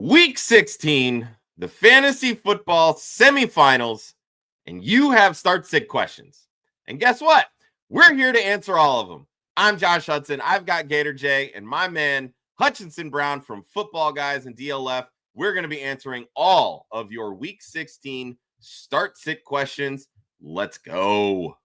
Week 16, the fantasy football semifinals, and you have start-sit questions. And guess what? We're here to answer all of them. I'm Josh Hudson. I've got Gator J and my man Hutchinson Brown from Footballguys and DLF. We're going to be answering all of your Week 16 start-sit questions. Let's go.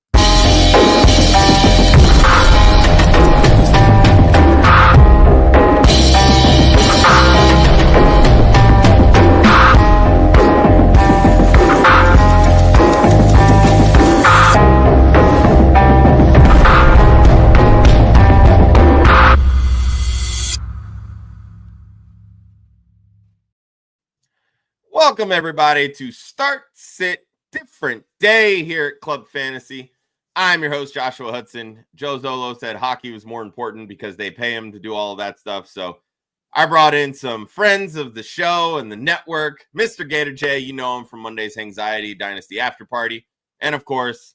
Welcome, everybody, to Start, Sit, Different Day here at Club Fantasy. I'm your host, Joshua Hudson. Joe Zolo said hockey was more important because they pay him to do all of that stuff. So I brought in some friends of the show and the network. Mr. Gator J, you know him from Monday's Anxiety Dynasty After Party. And, of course,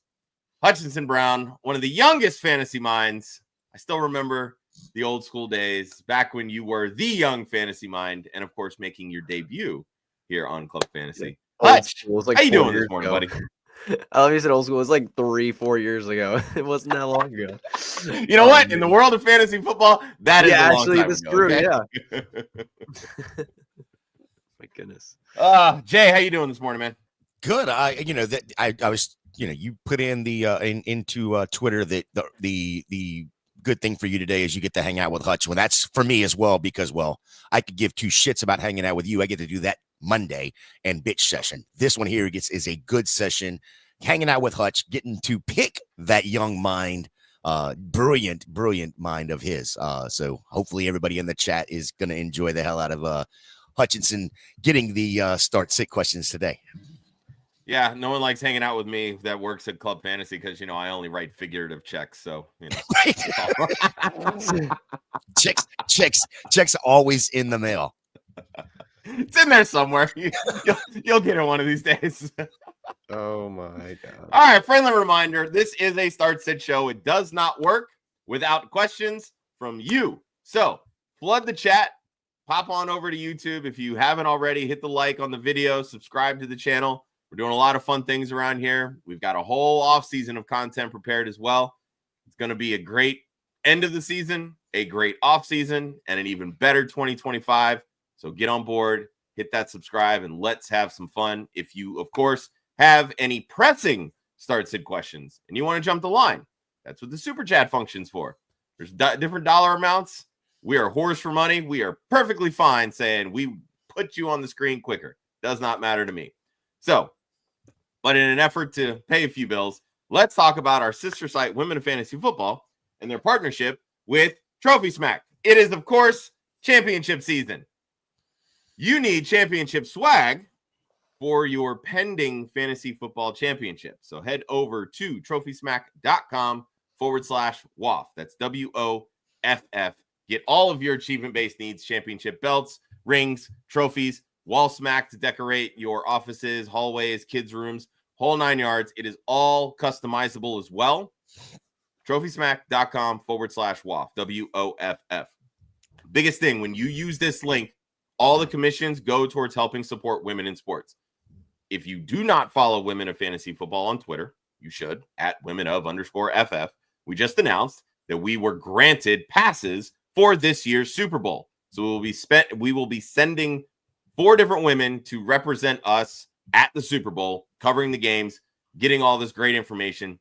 Hutchinson Brown, one of the youngest fantasy minds. I still remember the old school days, back when you were the young fantasy mind and, of course, making your debut here on Club Fantasy. Hutch, like how you doing this morning, buddy? I love you said old school. It was like 3-4 years ago. It wasn't that long ago. You know what? In the world of fantasy football, that is a long actually time this ago, true. okay? Yeah. My goodness. Jay, how you doing this morning, man? Good. I was, you put in the into Twitter that the good thing for you today is you get to hang out with Hutch. Well, that's for me as well, because, I could give two shits about hanging out with you. I get to do that Monday and bitch session. This one here is a good session, hanging out with Hutch, getting to pick that young mind, brilliant mind of his. So hopefully everybody in the chat is going to enjoy the hell out of Hutchinson getting the start sit questions today. Yeah, no one likes hanging out with me that works at Club Fantasy because, I only write figurative checks. So, checks always in the mail. It's in there somewhere. You'll get it one of these days. Oh, my God. All right, friendly reminder. This is a start-sit show. It does not work without questions from you. So flood the chat. Pop on over to YouTube. If you haven't already, hit the like on the video. Subscribe to the channel. We're doing a lot of fun things around here. We've got a whole off season of content prepared as well. It's going to be a great end of the season, a great off season, and an even better 2025. So get on board, hit that subscribe, and let's have some fun. If you, of course, have any pressing start-sit questions and you want to jump the line, that's what the super chat function's for. There's different dollar amounts. We are whores for money. We are perfectly fine saying we put you on the screen quicker. Does not matter to me. So, but in an effort to pay a few bills, let's talk about our sister site, Women of Fantasy Football, and their partnership with Trophy Smack. It is, of course, championship season. You need championship swag for your pending fantasy football championship. So head over to trophysmack.com/WOFF. That's WOFF. Get all of your achievement-based needs, championship belts, rings, trophies, wall smack to decorate your offices, hallways, kids' rooms, whole 9 yards. It is all customizable as well. trophysmack.com/WOFF. WOFF. Biggest thing, when you use this link, all the commissions go towards helping support women in sports. If you do not follow Women of Fantasy Football on Twitter, you should, at women_of_FF. We just announced that we were granted passes for this year's Super Bowl. So we will be sending 4 different women to represent us at the Super Bowl, covering the games, getting all this great information.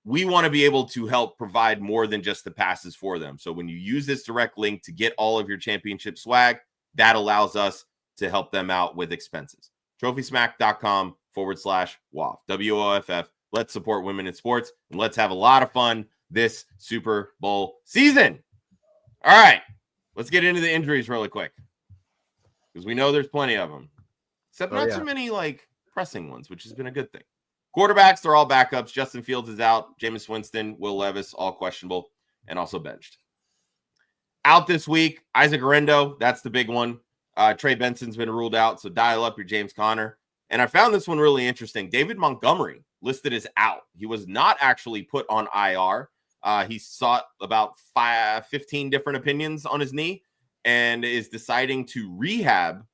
We want to be able to help provide more than just the passes for them. So when you use this direct link to get all of your championship swag, that allows us to help them out with expenses. trophysmack.com/WOFF. WOFF. Let's support women in sports, and let's have a lot of fun this Super Bowl season. All right, let's get into the injuries really quick, because we know there's plenty of them, except not too many pressing ones, which has been a good thing. Quarterbacks, they're all backups. Justin Fields is out. Jameis Winston, Will Levis, all questionable and also benched. Out this week, Isaac Orendo, that's the big one. Trey Benson's been ruled out, so dial up your James Conner. And I found this one really interesting. David Montgomery listed as out. He was not actually put on IR. He sought about 15 different opinions on his knee, and is deciding to rehab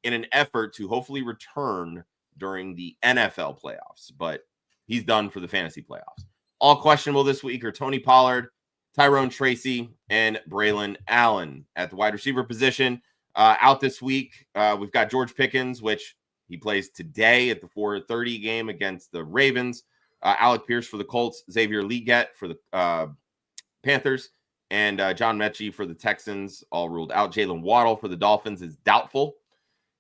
in an effort to hopefully return during the NFL playoffs. But he's done for the fantasy playoffs. All questionable this week are Tony Pollard, Tyrone Tracy, and Braylon Allen. At the wide receiver position, out this week, we've got George Pickens, which he plays today at the 4:30 game against the Ravens. Alec Pierce for the Colts, Xavier Legette for the Panthers, and John Mechie for the Texans, all ruled out. Jalen Waddle for the Dolphins is doubtful.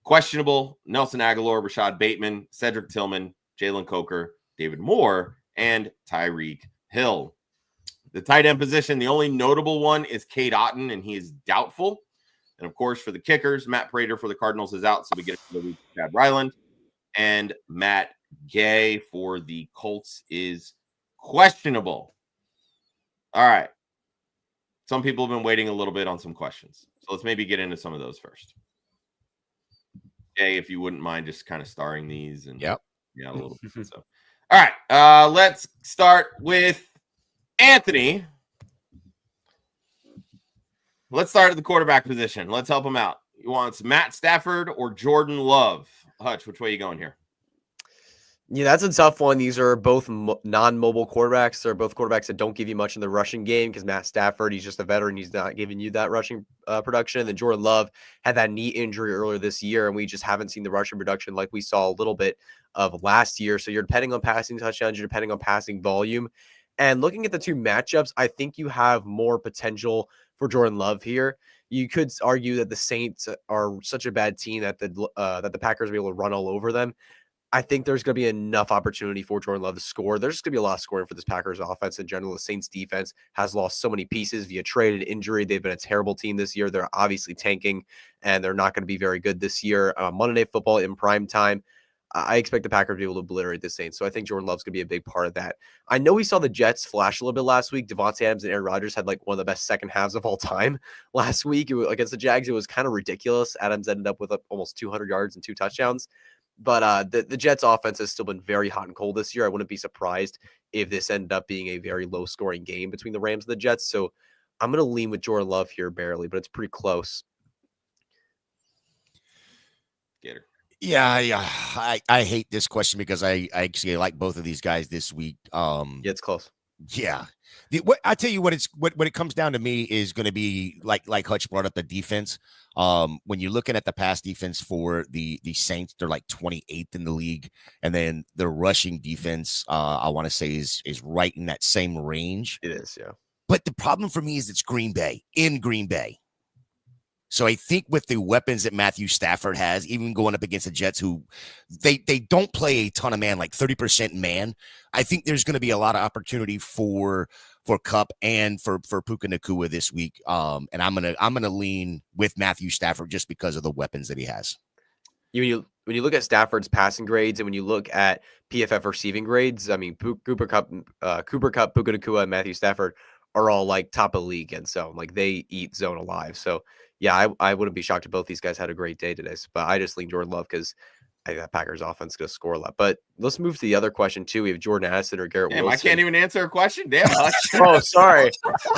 Questionable, Nelson Aguilar, Rashad Bateman, Cedric Tillman, Jalen Coker, David Moore, and Tyreek Hill. The tight end position, the only notable one is Cade Otton, and he is doubtful. And, of course, for the kickers, Matt Prater for the Cardinals is out, so we get it for the week. Chad Ryland. And Matt Gay for the Colts is questionable. All right. Some people have been waiting a little bit on some questions. So let's maybe get into some of those first. Gay, if you wouldn't mind just kind of starring these. And Yep. Yeah, a little bit. So, all right. Let's start with Anthony. Let's start at the quarterback position. Let's help him out. He wants Matt Stafford or Jordan Love. Hutch, which way are you going here? Yeah, that's a tough one. These are both non-mobile quarterbacks. They're both quarterbacks that don't give you much in the rushing game because Matt Stafford, he's just a veteran. He's not giving you that rushing production. And then Jordan Love had that knee injury earlier this year, and we just haven't seen the rushing production like we saw a little bit of last year. So you're depending on passing touchdowns. You're depending on passing volume. And looking at the two matchups, I think you have more potential for Jordan Love here. You could argue that the Saints are such a bad team that the Packers will be able to run all over them. I think there's going to be enough opportunity for Jordan Love to score. There's going to be a lot of scoring for this Packers offense in general. The Saints defense has lost so many pieces via trade and injury. They've been a terrible team this year. They're obviously tanking, and they're not going to be very good this year. Monday Night Football in prime time, I expect the Packers to be able to obliterate the Saints. So I think Jordan Love's going to be a big part of that. I know we saw the Jets flash a little bit last week. Devontae Adams and Aaron Rodgers had like one of the best second halves of all time last week. Against the Jags, it was kind of ridiculous. Adams ended up with almost 200 yards and 2 touchdowns. But the Jets offense has still been very hot and cold this year. I wouldn't be surprised if this ended up being a very low-scoring game between the Rams and the Jets. So I'm going to lean with Jordan Love here barely, but it's pretty close. Gator. Yeah. I hate this question because I actually like both of these guys this week. Yeah, it's close. Yeah. I tell you what it comes down to me is going to be like Hutch brought up the defense. When you're looking at the pass defense for the Saints, they're like 28th in the league, and then the rushing defense, I want to say is right in that same range. It is, yeah. But the problem for me is it's Green Bay. So I think with the weapons that Matthew Stafford has, even going up against the Jets, who they don't play a ton of man, like 30% man, I think there's going to be a lot of opportunity for Kupp and for Puka Nacua this week. And I'm gonna lean with Matthew Stafford just because of the weapons that he has. When you look at Stafford's passing grades and when you look at PFF receiving grades, I mean Cooper Kupp, Puka Nacua, and Matthew Stafford are all like top of the league, and so like they eat zone alive. So yeah, I wouldn't be shocked if both these guys had a great day today. But I just lean Jordan Love because I think that Packers offense is going to score a lot. But let's move to the other question too. We have Jordan Addison or Garrett Wilson. I can't even answer a question. Damn. Oh, sorry.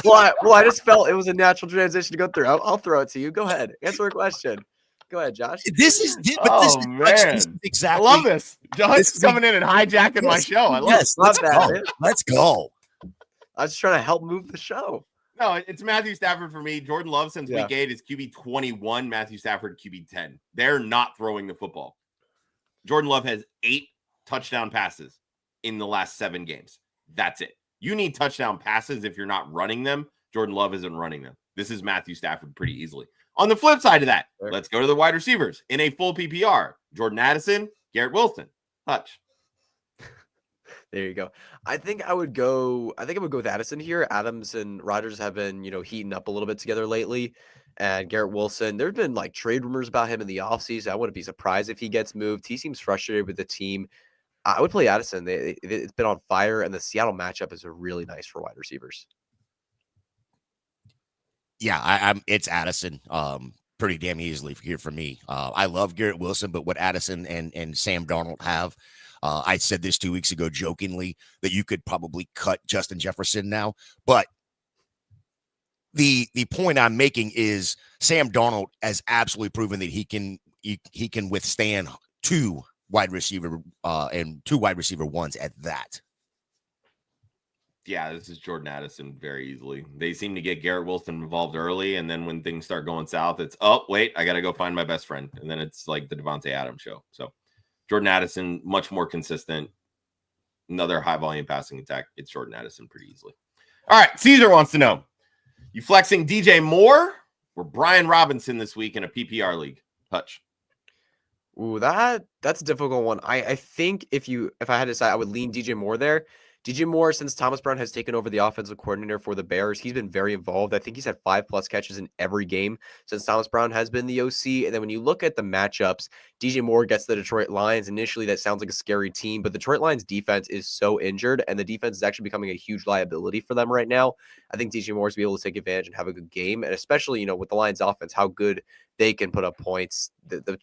Well, I just felt it was a natural transition to go through. I'll throw it to you. Go ahead. Answer a question. Go ahead, Josh. This is exactly. I love this. Josh is coming in and hijacking my show. I love it. Let's go. I was just trying to help move the show. No, it's Matthew Stafford for me. Jordan Love since week 8 is QB 21. Matthew Stafford QB 10. They're not throwing the football. Jordan Love has 8 touchdown passes in the last 7 games. That's it. You need touchdown passes if you're not running them. Jordan Love isn't running them. This is Matthew Stafford pretty easily. On the flip side of that, let's go to the wide receivers in a full PPR. Jordan Addison, Garrett Wilson, Hutch. There you go. I think I would go with Addison here. Adams and Rodgers have been, heating up a little bit together lately. And Garrett Wilson, there's been like trade rumors about him in the offseason. I wouldn't be surprised if he gets moved. He seems frustrated with the team. I would play Addison. It's been on fire, and the Seattle matchup is really nice for wide receivers. Yeah, it's Addison. Pretty damn easily here for me. I love Garrett Wilson, but what Addison and Sam Darnold have, I said this 2 weeks ago jokingly that you could probably cut Justin Jefferson now, but the point I'm making is Sam Darnold has absolutely proven that he can withstand two wide receiver ones at that. Yeah, this is Jordan Addison very easily. They seem to get Garrett Wilson involved early, and then when things start going south, it's, oh, wait, I got to go find my best friend. And then it's like the Devontae Adams show. So Jordan Addison, much more consistent. Another high-volume passing attack. It's Jordan Addison pretty easily. All right, Caesar wants to know, you flexing DJ Moore or Brian Robinson this week in a PPR league? Hutch. Ooh, that's a difficult one. I think if I had to decide, I would lean DJ Moore there. DJ Moore, since Thomas Brown has taken over the offensive coordinator for the Bears, he's been very involved. I think he's had 5+ catches in every game since Thomas Brown has been the OC. And then when you look at the matchups, DJ Moore gets the Detroit Lions. Initially, that sounds like a scary team, but the Detroit Lions defense is so injured, and the defense is actually becoming a huge liability for them right now. I think DJ Moore is be able to take advantage and have a good game, and especially, with the Lions offense, how good they can put up points. The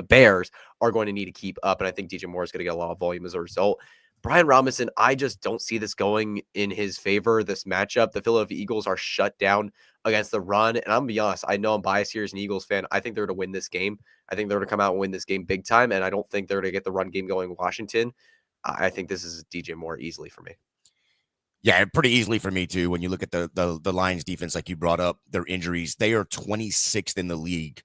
Bears are going to need to keep up, and I think DJ Moore is going to get a lot of volume as a result. Brian Robinson, I just don't see this going in his favor, this matchup. The Philadelphia Eagles are shut down against the run, and I'm going to be honest, I know I'm biased here as an Eagles fan. I think they're going to win this game. I think they're going to come out and win this game big time, and I don't think they're going to get the run game going in Washington. I think this is DJ Moore easily for me. Yeah, pretty easily for me too. When you look at the Lions defense, like you brought up, their injuries, they are 26th in the league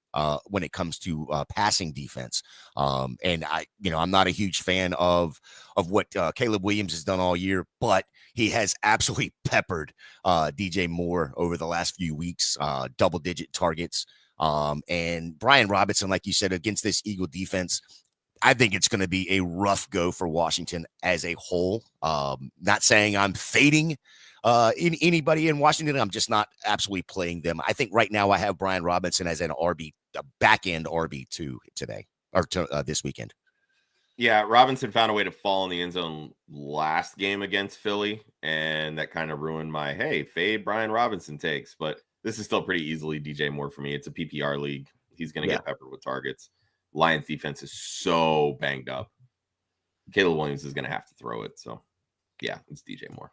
when it comes to passing defense. And I'm not a huge fan of what Caleb Williams has done all year, but he has absolutely peppered DJ Moore over the last few weeks, double-digit targets. And Brian Robinson, like you said, against this Eagle defense, I think it's going to be a rough go for Washington as a whole. Not saying I'm fading anybody in Washington. I'm just not absolutely playing them. I think right now I have Brian Robinson as an RB, a back-end RB2 today or this weekend. Yeah, Robinson found a way to fall in the end zone last game against Philly, and that kind of ruined my, hey, fade Brian Robinson takes. But this is still pretty easily DJ Moore for me. It's a PPR league. He's going to get peppered with targets. Lions defense is so banged up. Caleb Williams is going to have to throw it. So, yeah, it's DJ Moore.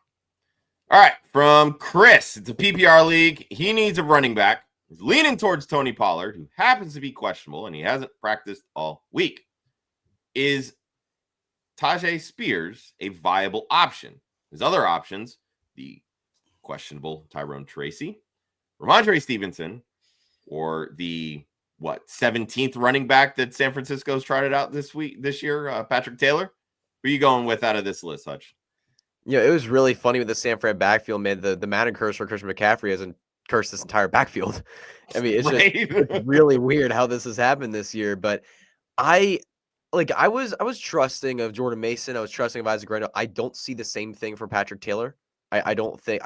All right, from Chris, it's a PPR league. He needs a running back. He's leaning towards Tony Pollard, who happens to be questionable, and he hasn't practiced all week. Is Tajay Spears a viable option? His other options, the questionable Tyrone Tracy, Ramondre Stevenson, or the 17th running back that San Francisco's tried it out this year, Patrick Taylor. Who are you going with out of this list, Hutch? It was really funny with the San Fran backfield, man. The Madden curse for Christian McCaffrey hasn't cursed this entire backfield. I mean, it's just really weird how this has happened this year. But I was trusting of Jordan Mason. I was trusting of Isaac Grando. I don't see the same thing for Patrick Taylor. I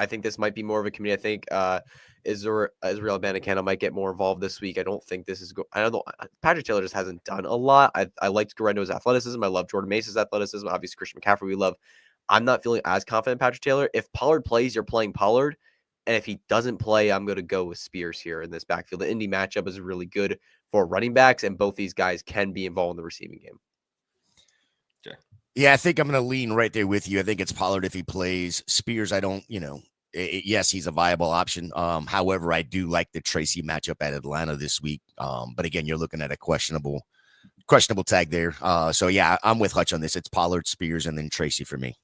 think this might be more of a committee. I think Israel Abanikanda might get more involved this week. I don't think this is I don't know. Patrick Taylor just hasn't done a lot. I liked Garendo's athleticism. I love Jordan Mason's athleticism. Obviously, Christian McCaffrey we love. I'm not feeling as confident in Patrick Taylor. If Pollard plays, you're playing Pollard. And if he doesn't play, I'm going to go with Spears here in this backfield. The Indy matchup is really good for running backs, and both these guys can be involved in the receiving game. Yeah, I think I'm going to lean right there with you. I think it's Pollard if he plays. Spears, I don't, yes, he's a viable option. However, I do like the Tracy matchup at Atlanta this week. But again, you're looking at a questionable tag there. So yeah, I'm with Hutch on this. It's Pollard, Spears, and then Tracy for me.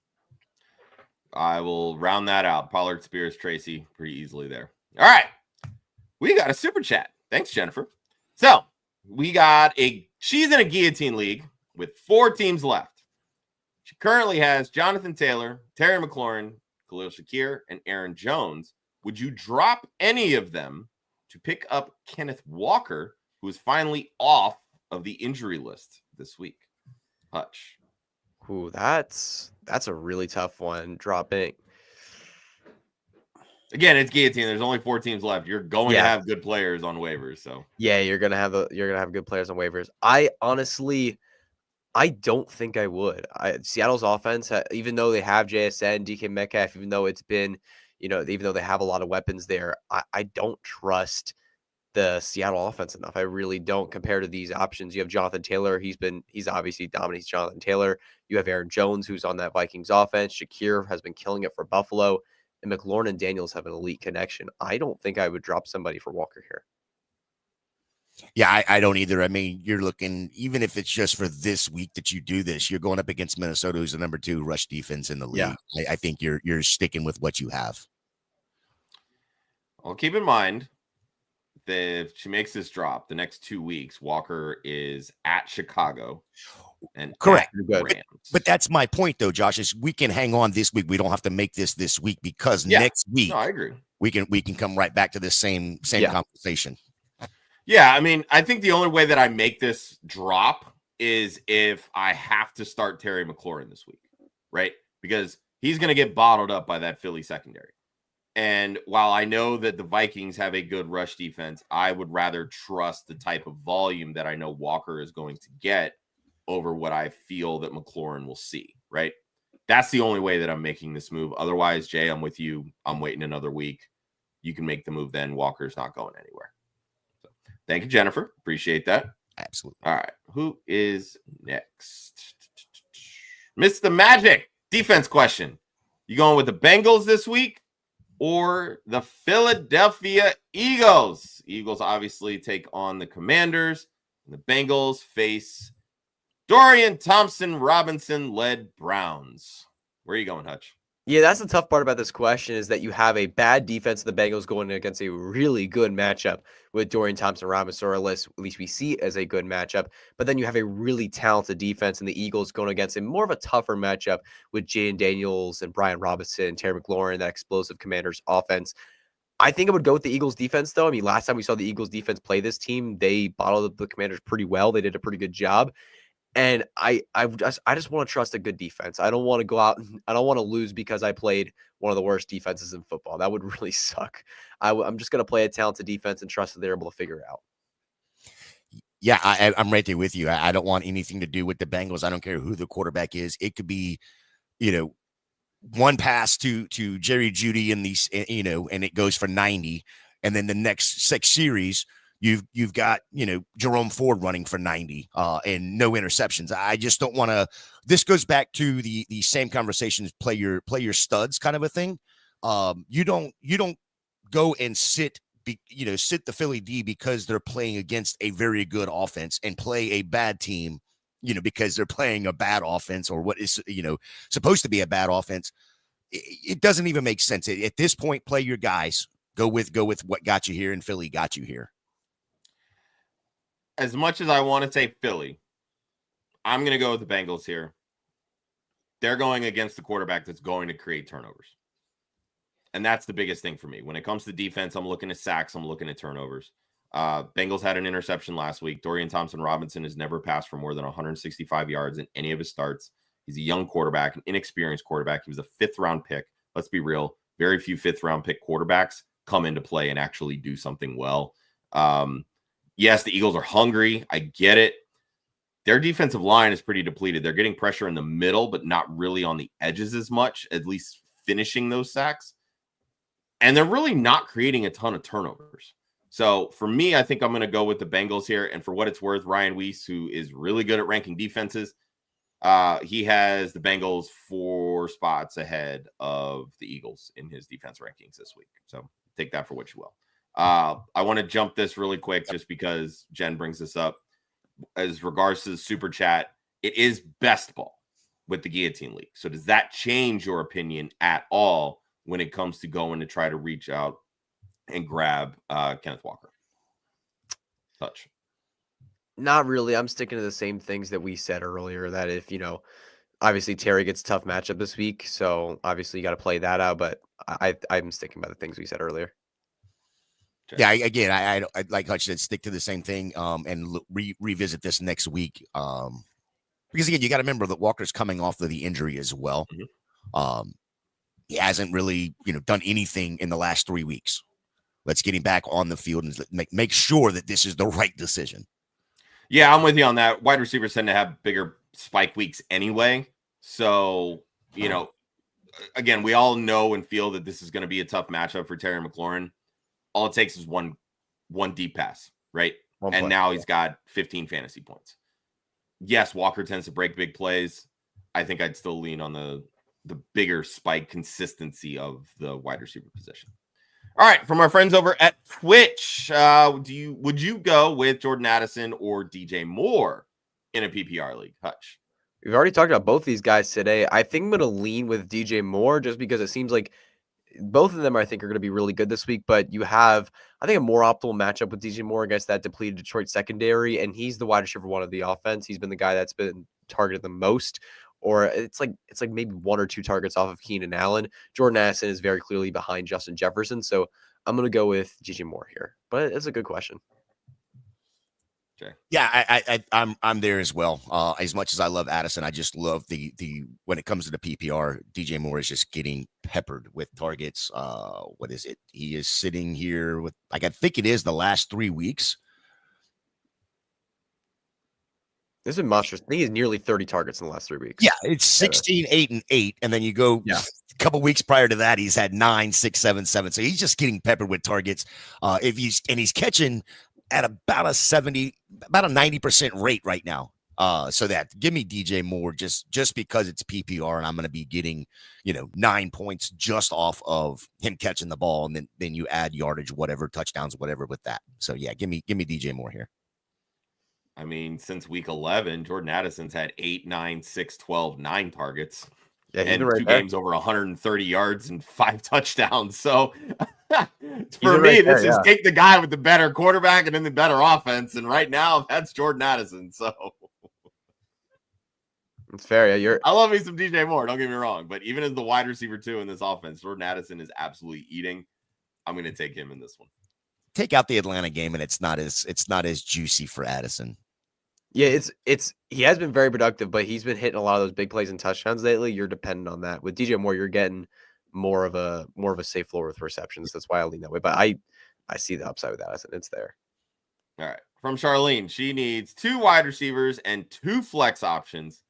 I will round that out. Pollard, Spears, Tracy, pretty easily there. All right. We got a super chat. Thanks, Jennifer. So she's in a guillotine league with 4 teams left. She currently has Jonathan Taylor, Terry McLaurin, Khalil Shakir, and Aaron Jones. Would you drop any of them to pick up Kenneth Walker, who is finally off of the injury list this week? Hutch. Ooh, that's a really tough one. Dropping. Again, it's guillotine. There's only 4 teams left. You're going to have good players on waivers. So yeah, you're gonna have good players on waivers. I don't think I would. Seattle's offense, even though they have JSN, DK Metcalf, even though it's been, even though they have a lot of weapons there, I don't trust the Seattle offense enough. I really don't compared to these options. You have Jonathan Taylor. He's obviously dominant. He's Jonathan Taylor. You have Aaron Jones, who's on that Vikings offense. Shakir has been killing it for Buffalo. and McLaurin and Daniels have an elite connection. I don't think I would drop somebody for Walker here. Yeah, I don't either. I mean, you're looking, even if it's just for this week that you do this, you're going up against Minnesota, who's the number 2 rush defense in the league. Yeah. I think you're sticking with what you have. Well, keep in mind that if she makes this drop, the next 2 weeks, Walker is at Chicago and correct. But that's my point, though, Josh, is we can hang on this week. We don't have to make this week because next week, I agree. We can come right back to this same conversation. Yeah, I mean, I think the only way that I make this drop is if I have to start Terry McLaurin this week, right? Because he's going to get bottled up by that Philly secondary. And while I know that the Vikings have a good rush defense, I would rather trust the type of volume that I know Walker is going to get over what I feel that McLaurin will see, right? That's the only way that I'm making this move. Otherwise, Jay, I'm with you. I'm waiting another week. You can make the move then. Walker's not going anywhere. Thank you, Jennifer. Appreciate that. Absolutely. All right. Who is next? Mr. Magic. Defense question. You going with the Bengals this week or the Philadelphia Eagles? Eagles obviously take on the Commanders. And the Bengals face Dorian Thompson-Robinson-led Browns. Where are you going, Hutch? Yeah, that's the tough part about this question is that you have a bad defense of the Bengals going against a really good matchup with Dorian Thompson-Robinson, or at least we see it as a good matchup. But then you have a really talented defense in the Eagles going against a more of a tougher matchup with Jaden Daniels and Brian Robinson, Terry McLaurin, that explosive Commanders offense. I think I would go with the Eagles defense, though. I mean, last time we saw the Eagles defense play this team, they bottled up the Commanders pretty well. They did a pretty good job. And I just want to trust a good defense. I don't want to go out. I don't want to lose because I played one of the worst defenses in football. That would really suck. I'm just going to play a talented defense and trust that they're able to figure it out. Yeah, I'm right there with you. I don't want anything to do with the Bengals. I don't care who the quarterback is. It could be, one pass to Jerry Jeudy in these, and it goes for 90. And then the next 6 series, you've got, Jerome Ford running for 90 and no interceptions. I just don't want to. This goes back to the same conversations, play your studs kind of a thing. You don't go and sit the Philly D because they're playing against a very good offense and play a bad team, because they're playing a bad offense or what is, supposed to be a bad offense. It doesn't even make sense. At this point, play your guys. Go with what got you here, and Philly got you here. As much as I want to say Philly, I'm going to go with the Bengals here. They're going against the quarterback that's going to create turnovers. And that's the biggest thing for me. When it comes to defense, I'm looking at sacks. I'm looking at turnovers. Bengals had an interception last week. Dorian Thompson-Robinson has never passed for more than 165 yards in any of his starts. He's a young quarterback, an inexperienced quarterback. He was a 5th-round pick. Let's be real. Very few 5th-round pick quarterbacks come into play and actually do something well. Yes, the Eagles are hungry. I get it. Their defensive line is pretty depleted. They're getting pressure in the middle, but not really on the edges as much, at least finishing those sacks. And they're really not creating a ton of turnovers. So for me, I think I'm going to go with the Bengals here. And for what it's worth, Ryan Weiss, who is really good at ranking defenses, he has the Bengals 4 spots ahead of the Eagles in his defense rankings this week. So take that for what you will. I want to jump this really quick just because Jen brings this up. As regards to the super chat, it is best ball with the Guillotine League. So does that change your opinion at all when it comes to going to try to reach out and grab Kenneth Walker? Touch. Not really. I'm sticking to the same things that we said earlier, that if, obviously Terry gets a tough matchup this week. So obviously you got to play that out. But I'm sticking by the things we said earlier. Yeah, again, I like Hutch said, stick to the same thing and revisit this next week. Because, again, you got to remember that Walker's coming off of the injury as well. Mm-hmm. He hasn't really, done anything in the last 3 weeks. Let's get him back on the field and make sure that this is the right decision. Yeah, I'm with you on that. Wide receivers tend to have bigger spike weeks anyway. So, again, we all know and feel that this is going to be a tough matchup for Terry McLaurin. All it takes is one deep pass, right? And now he's got 15 fantasy points. Yes, Walker tends to break big plays. I think I'd still lean on the the bigger spike consistency of the wide receiver position. All right, from our friends over at Twitch, would you go with Jordan Addison or DJ Moore in a PPR league, Hutch? We've already talked about both these guys today. I think I'm going to lean with DJ Moore just because it seems like both of them, I think, are going to be really good this week. But you have, I think, a more optimal matchup with DJ Moore against that depleted Detroit secondary. And he's the wide receiver one of the offense. He's been the guy that's been targeted the most. Or it's like maybe 1 or 2 targets off of Keenan Allen. Jordan Addison is very clearly behind Justin Jefferson. So I'm going to go with DJ Moore here. But it's a good question. Okay. Yeah, I'm there as well. As much as I love Addison, I just love the when it comes to the PPR, DJ Moore is just getting peppered with targets. What is it? He is sitting here with, I think it is the last 3 weeks. This has been monstrous. I think he's nearly 30 targets in the last 3 weeks. Yeah, it's 16, 8, and 8. And then you go a couple weeks prior to that, he's had 9, 6, 7, 7. So he's just getting peppered with targets. He's catching at about a 90% rate right now. So that give me DJ Moore just because it's PPR and I'm going to be getting, 9 points just off of him catching the ball. And then you add yardage, whatever, touchdowns, whatever with that. So yeah, give me DJ Moore here. I mean, since week 11, Jordan Addison's had 8, 9, 6, 12, 9 targets. Yeah, and right 2 there. games over 130 yards and 5 touchdowns. So for me, this is take the guy with the better quarterback and then the better offense. And right now, that's Jordan Addison. So it's fair. Yeah, I love me some DJ Moore. Don't get me wrong. But even as the wide receiver 2 in this offense, Jordan Addison is absolutely eating. I'm going to take him in this one. Take out the Atlanta game, and it's not as juicy for Addison. Yeah, he has been very productive, but he's been hitting a lot of those big plays and touchdowns lately. You're dependent on that. With DJ Moore, you're getting more of a safe floor with receptions. That's why I lean that way. But I see the upside with Addison. It's there. All right. From Charlene, she needs 2 wide receivers and 2 flex options.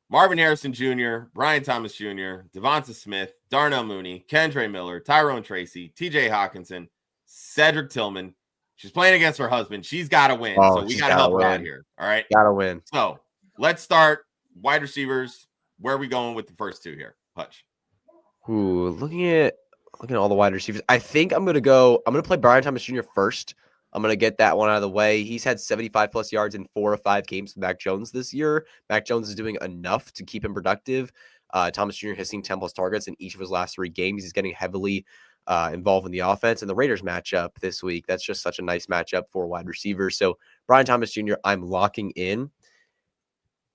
Marvin Harrison Jr., Brian Thomas Jr., Devonta Smith, Darnell Mooney, Kendre Miller, Tyrone Tracy, TJ Hawkinson, Cedric Tillman. She's playing against her husband. She's got to win. So we got to help her out here. All right. Got to win. So let's start wide receivers. Where are we going with the first 2 here? Hutch. Ooh, looking at all the wide receivers. I think I'm going to play Brian Thomas Jr. first. I'm going to get that one out of the way. He's had 75 plus yards in 4 or 5 games with Mac Jones this year. Mac Jones is doing enough to keep him productive. Thomas Jr. has seen 10 plus targets in each of his last 3 games. He's getting heavily involved in the offense, and the Raiders matchup this week. That's just such a nice matchup for wide receivers. So Brian Thomas Jr., I'm locking in.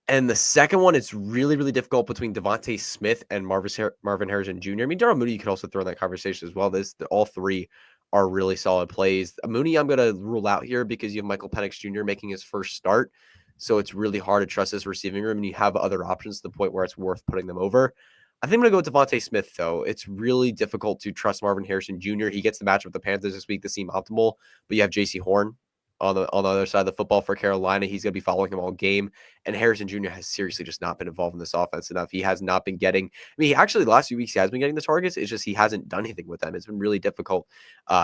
And the second one, it's really, really difficult between Devonta Smith and Marvin Harrison Jr. I mean, Darnell Mooney, you could also throw in that conversation as well. All 3 are really solid plays. Mooney, I'm going to rule out here because you have Michael Penix Jr. making his first start. So it's really hard to trust this receiving room, and you have other options to the point where it's worth putting them over. I think I'm going to go with Devonta Smith, though. It's really difficult to trust Marvin Harrison Jr. He gets the matchup with the Panthers this week to seem optimal, but you have J.C. Horn on the other side of the football for Carolina. He's going to be following him all game, and Harrison Jr. has seriously just not been involved in this offense enough. He has not been getting – I mean, actually, the last few weeks he has been getting the targets. It's just he hasn't done anything with them. It's been really difficult.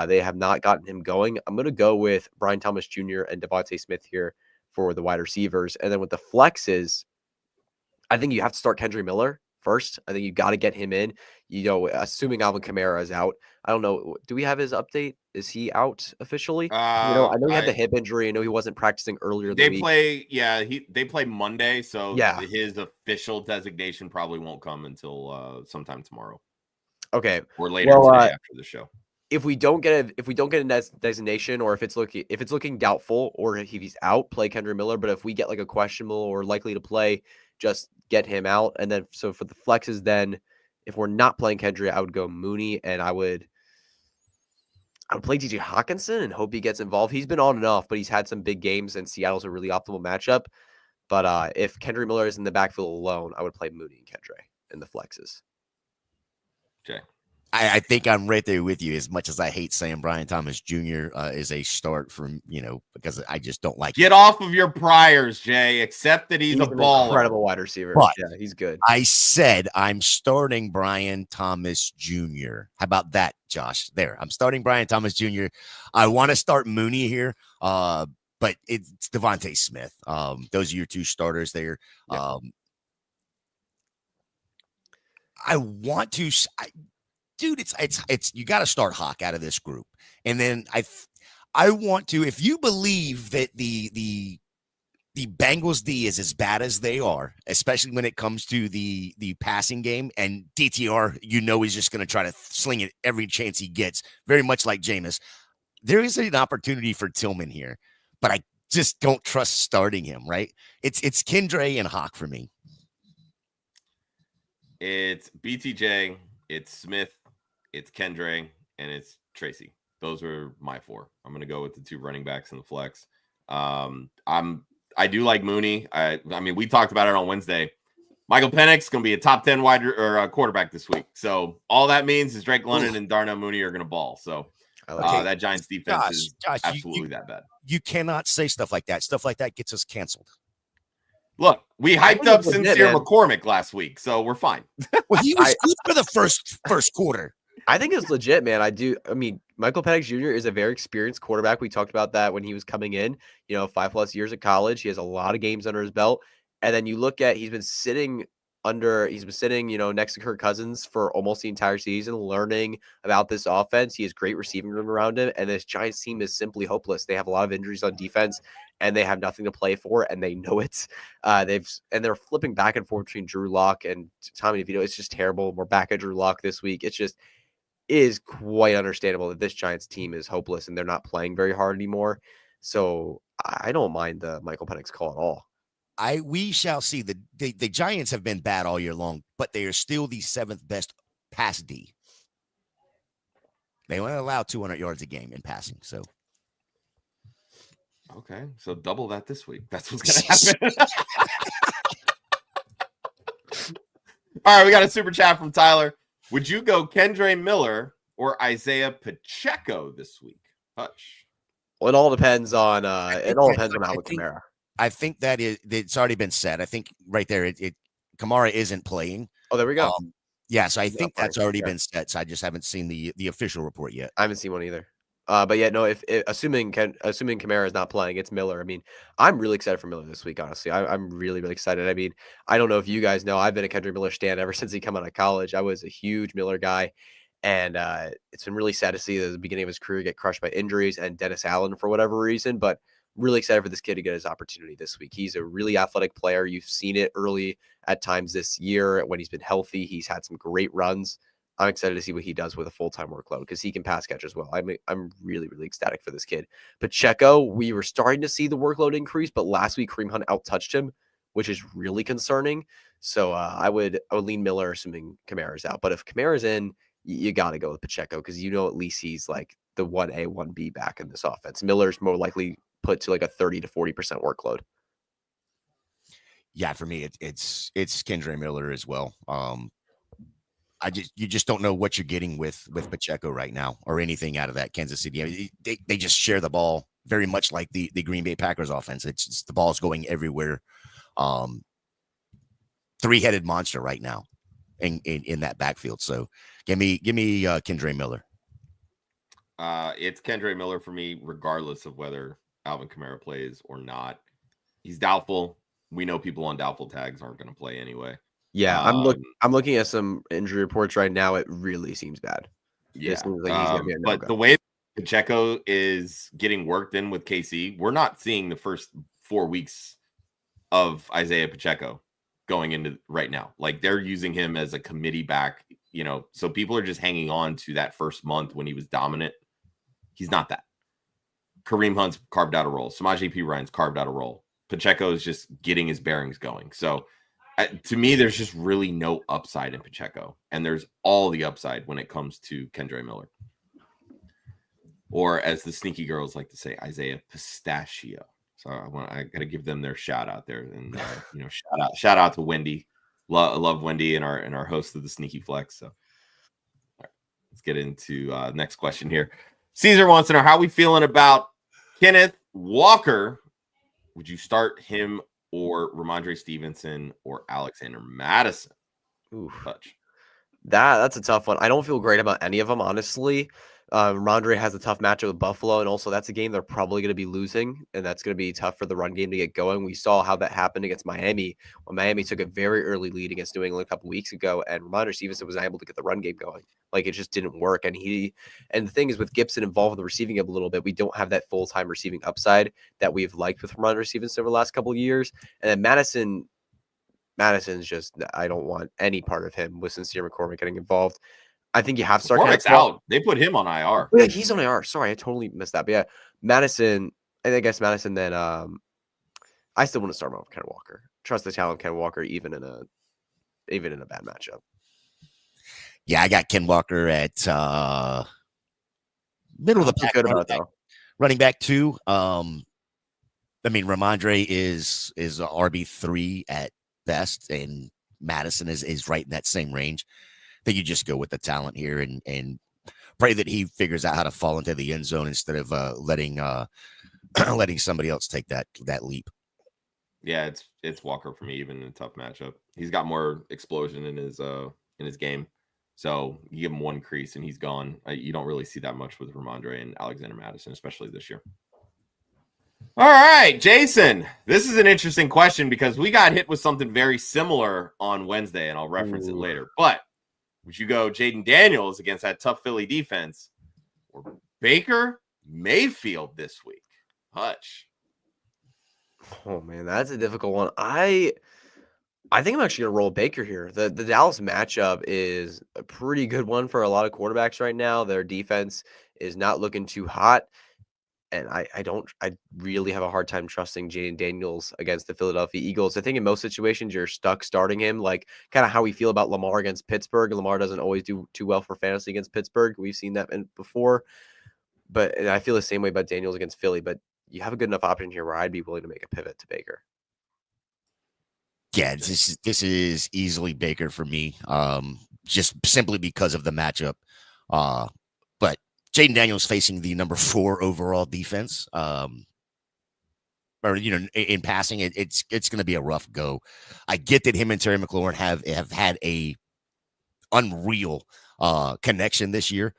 They have not gotten him going. I'm going to go with Brian Thomas Jr. and Devonta Smith here for the wide receivers. And then with the flexes, I think you have to start Kendre Miller first. I think you got to get him in, assuming Alvin Kamara is out. I don't know. Do we have his update? Is he out officially? I know he had the hip injury. I know he wasn't practicing earlier in the week. They play Monday. So his official designation probably won't come until sometime tomorrow. Okay. Or later today after the show. If we don't get a designation, or if it's looking doubtful, or if he's out, play Kendre Miller. But if we get like a questionable or likely to play, just get him out. And then so for the flexes, then if we're not playing Kendre, I would go Mooney, and I would play TJ Hawkinson and hope he gets involved. He's been on and off, but he's had some big games, and Seattle's a really optimal matchup. But if Kendre Miller is in the backfield alone, I would play Mooney and Kendre in the flexes. Okay. I think I'm right there with you. As much as I hate saying Brian Thomas Jr. Is a start from, because I just don't like Get off of your priors, Jay. Accept that he's a baller. Incredible wide receiver. But yeah, he's good. I said I'm starting Brian Thomas Jr. How about that, Josh? There. I'm starting Brian Thomas Jr. I want to start Mooney here, but it's Devonta Smith. Those are your 2 starters there. Yeah. I want to, dude. It's you got to start Hawk out of this group, and then I want to. If you believe that the Bengals D is as bad as they are, especially when it comes to the passing game, and DTR, he's just going to try to sling it every chance he gets, very much like Jameis. There is an opportunity for Tillman here, but I just don't trust starting him, right? It's Kendra and Hawk for me. It's BTJ, it's Smith, it's Kendra, and it's Tracy. Those are my 4. I'm going to go with the 2 running backs in the flex. I do like Mooney. I mean, we talked about it on Wednesday. Michael Penix going to be a top 10 quarterback this week. So all that means is Drake London and Darnell Mooney are going to ball. So that Giants defense is absolutely that bad. You cannot say stuff like that. Stuff like that gets us canceled. Look, we hyped up Sincere McCormick last week, so we're fine. Well, he was good for the first quarter. I think it's legit, man. I mean, Michael Penix Jr. is a very experienced quarterback. We talked about that when he was coming in, 5+ years of college. He has a lot of games under his belt. And then you look at, he's been sitting, next to Kirk Cousins for almost the entire season, learning about this offense. He has great receiving room around him. And this Giants team is simply hopeless. They have a lot of injuries on defense and they have nothing to play for. And they know it. They're flipping back and forth between Drew Lock and Tommy DeVito. It's just terrible. We're back at Drew Lock this week. It is quite understandable that this Giants team is hopeless and they're not playing very hard anymore. So I don't mind the Michael Penix call at all. We shall see. The Giants have been bad all year long, but they are still the 7th best pass D. They only allow 200 yards a game in passing. So, okay, so double that this week. That's what's going to happen. All right, we got a super chat from Tyler. Would you go Kendra Miller or Isaiah Pacheco this week? Hutch. Well, it all depends on Alvin Kamara. I think it's already been said. I think right there, Kamara isn't playing. Oh, there we go. Yeah, so I think that's already been said. So I just haven't seen the official report yet. I haven't seen one either. But yeah, no. If assuming Kamara is not playing, it's Miller. I mean, I'm really excited for Miller this week. Honestly, I'm really excited. I mean, I don't know if you guys know, I've been a Kendrick Miller stan ever since he came out of college. I was a huge Miller guy, and it's been really sad to see the beginning of his career get crushed by injuries and Dennis Allen for whatever reason. But really excited for this kid to get his opportunity this week. He's a really athletic player. You've seen it early at times this year when he's been healthy. He's had some great runs. I'm excited to see what he does with a full-time workload because he can pass catch as well. I'm really ecstatic for this kid. Pacheco, we were starting to see the workload increase, but last week Kareem Hunt out-touched him, which is really concerning. So I would lean Miller, assuming Kamara's out. But if Kamara's in, you got to go with Pacheco because at least he's like the 1A, 1B back in this offense. Miller's more likely put to like a 30 to 40% workload. Yeah, for me, it's Kendra Miller as well. You just don't know what you're getting with Pacheco right now or anything out of that Kansas City. I mean, they just share the ball very much like the Green Bay Packers offense. It's just, the ball's going everywhere. Three-headed monster right now in that backfield. So give me Kendra Miller. It's Kendra Miller for me, regardless of whether Alvin Kamara plays or not. He's doubtful. We know people on doubtful tags aren't going to play anyway. Yeah, I'm looking at some injury reports right now. It really seems bad. Yeah, seems like he's gonna be a no-go. But the way Pacheco is getting worked in with KC, we're not seeing the first 4 weeks of Isaiah Pacheco going into right now. Like they're using him as a committee back, so people are just hanging on to that first month when he was dominant. He's not that. Kareem Hunt's carved out a role. Samaje P. Ryan's carved out a role. Pacheco is just getting his bearings going. So to me, there's just really no upside in Pacheco. And there's all the upside when it comes to Kendra Miller. Or as the sneaky girls like to say, Isaiah Pistachio. So I got to give them their shout out there. And, shout out to Wendy. Love Wendy and our host of the Sneaky Flex. So all right, let's get into next question here. Caesar wants to know how we feeling about Kenneth Walker. Would you start him or Ramondre Stevenson or Alexander Madison? Ooh, Touch. that's a tough one. I don't feel great about any of them, honestly. Ramondre has a tough matchup with Buffalo, and also that's a game they're probably going to be losing, and that's going to be tough for the run game to get going. We saw how that happened against Miami when Miami took a very early lead against New England a couple weeks ago, and Ramondre Stevenson was able to get the run game going. Like, it just didn't work. And the thing is, with Gibson involved in the receiving game a little bit, we don't have that full-time receiving upside that we've liked with Ramondre Stevenson over the last couple of years. And then Madison's just, I don't want any part of him with Sincere McCormick getting involved. I think you have to start. McCormick's out. They put him on IR. Yeah, he's on IR. Sorry, I totally missed that. But yeah, Madison. I guess Madison. Then I still want to start him off with Ken Walker. Trust the talent of Ken Walker, even in a bad matchup. Yeah, I got Ken Walker at middle of the pack. Running back 2. I mean, Ramondre is RB3 at best, and Madison is right in that same range. I think you just go with the talent here and pray that he figures out how to fall into the end zone instead of letting somebody else take that leap. Yeah, it's Walker for me, even in a tough matchup. He's got more explosion in his game. So you give him one crease and he's gone. You don't really see that much with Ramondre and Alexander Madison, especially this year. All right, Jason, this is an interesting question because we got hit with something very similar on Wednesday, and I'll reference it later. But would you go Jaden Daniels against that tough Philly defense or Baker Mayfield this week? Hutch. Oh, man, that's a difficult one. I think I'm actually going to roll Baker here. The Dallas matchup is a pretty good one for a lot of quarterbacks right now. Their defense is not looking too hot. And I really have a hard time trusting Jaden Daniels against the Philadelphia Eagles. I think in most situations you're stuck starting him, like kind of how we feel about Lamar against Pittsburgh. Lamar doesn't always do too well for fantasy against Pittsburgh. We've seen that before. But I feel the same way about Daniels against Philly. But you have a good enough option here where I'd be willing to make a pivot to Baker. Yeah, this is easily Baker for me, just simply because of the matchup. But Jaden Daniels facing the number 4 overall defense, or in passing, it's going to be a rough go. I get that him and Terry McLaurin have had a unreal connection this year,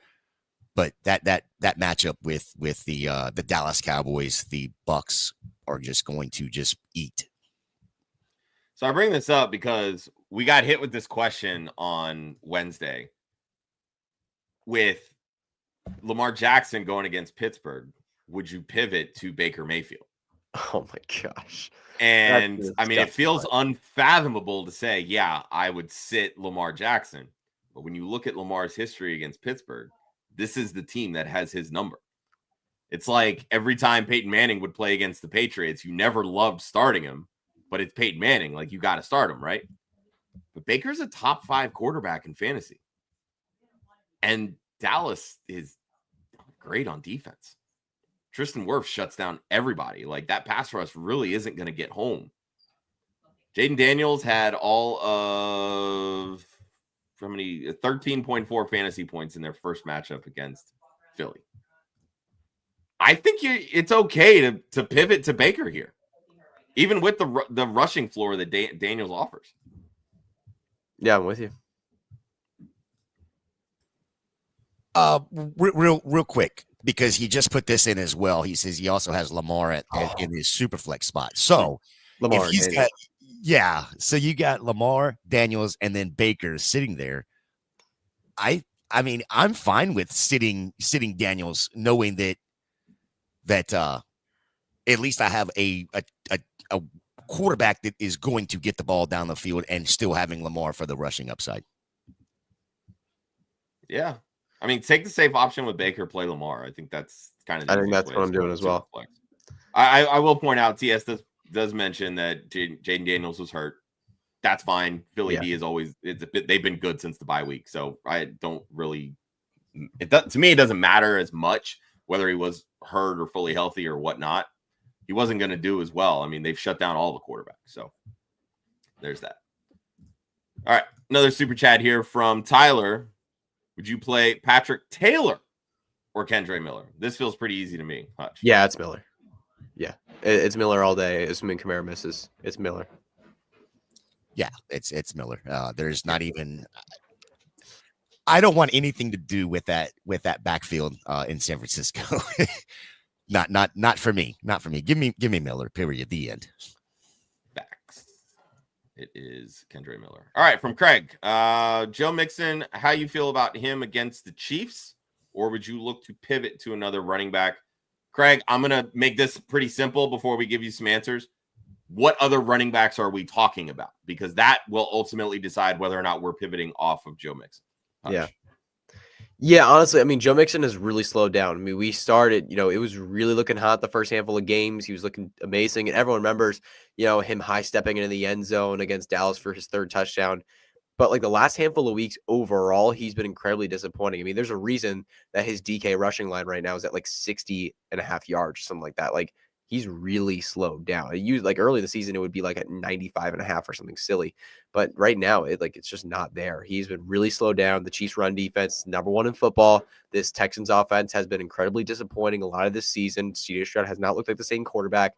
but that matchup with the Dallas Cowboys, the Bucks are just going to just eat. So I bring this up because we got hit with this question on Wednesday with Lamar Jackson going against Pittsburgh. Would you pivot to Baker Mayfield? Oh my gosh. And I mean, it feels unfathomable to say, yeah, I would sit Lamar Jackson. But when you look at Lamar's history against Pittsburgh, this is the team that has his number. It's like every time Peyton Manning would play against the Patriots, you never loved starting him, but it's Peyton Manning. Like, you got to start him, right? But Baker's a top 5 quarterback in fantasy. And Dallas is great on defense. Tristan Wirfs shuts down everybody. Like, that pass rush really isn't going to get home. Jaden Daniels had all of 13.4 fantasy points in their first matchup against Philly. I think it's okay to pivot to Baker here, even with the rushing floor that Daniels offers. Yeah, I'm with you. Real quick, because he just put this in as well. He says he also has Lamar in his super flex spot. So Lamar, if he's got, so you got Lamar, Daniels, and then Baker sitting there. I mean, I'm fine with sitting Daniels, knowing that at least I have a quarterback that is going to get the ball down the field and still having Lamar for the rushing upside. Yeah. I mean, take the safe option with Baker, play Lamar. I think that's kind of. I think that's what I'm doing as well. I will point out, TS does mention that Jaden Daniels was hurt. That's fine. Philly D is always they've been good since the bye week, so I don't really. To me, it doesn't matter as much whether he was hurt or fully healthy or whatnot. He wasn't going to do as well. I mean, they've shut down all the quarterbacks, so there's that. All right, another super chat here from Tyler. Would you play Patrick Taylor or Kendre Miller? This feels pretty easy to me, Hutch. Yeah, it's Miller. Yeah, it's Miller all day. Assuming Kamara misses, it's Miller. Yeah, it's Miller. There's not even. I don't want anything to do with that backfield in San Francisco. not for me. Not for me. Give me Miller. Period. The end. Backs. It is Kendre Miller. All right, from Craig. Joe Mixon, how you feel about him against the Chiefs? Or would you look to pivot to another running back? Craig, I'm going to make this pretty simple before we give you some answers. What other running backs are we talking about? Because that will ultimately decide whether or not we're pivoting off of Joe Mixon. Yeah. Yeah, honestly, I mean, Joe Mixon has really slowed down. I mean, we started, it was really looking hot the first handful of games. He was looking amazing. And everyone remembers, him high stepping into the end zone against Dallas for his third touchdown. But like the last handful of weeks overall, he's been incredibly disappointing. I mean, there's a reason that his DK rushing line right now is at like 60.5 yards, something like that. Like he's really slowed down. It used like early in the season, it would be like at 95.5 or something silly. But right now, it's just not there. He's been really slowed down. The Chiefs run defense, #1 in football. This Texans offense has been incredibly disappointing a lot of this season. CJ Stroud has not looked like the same quarterback.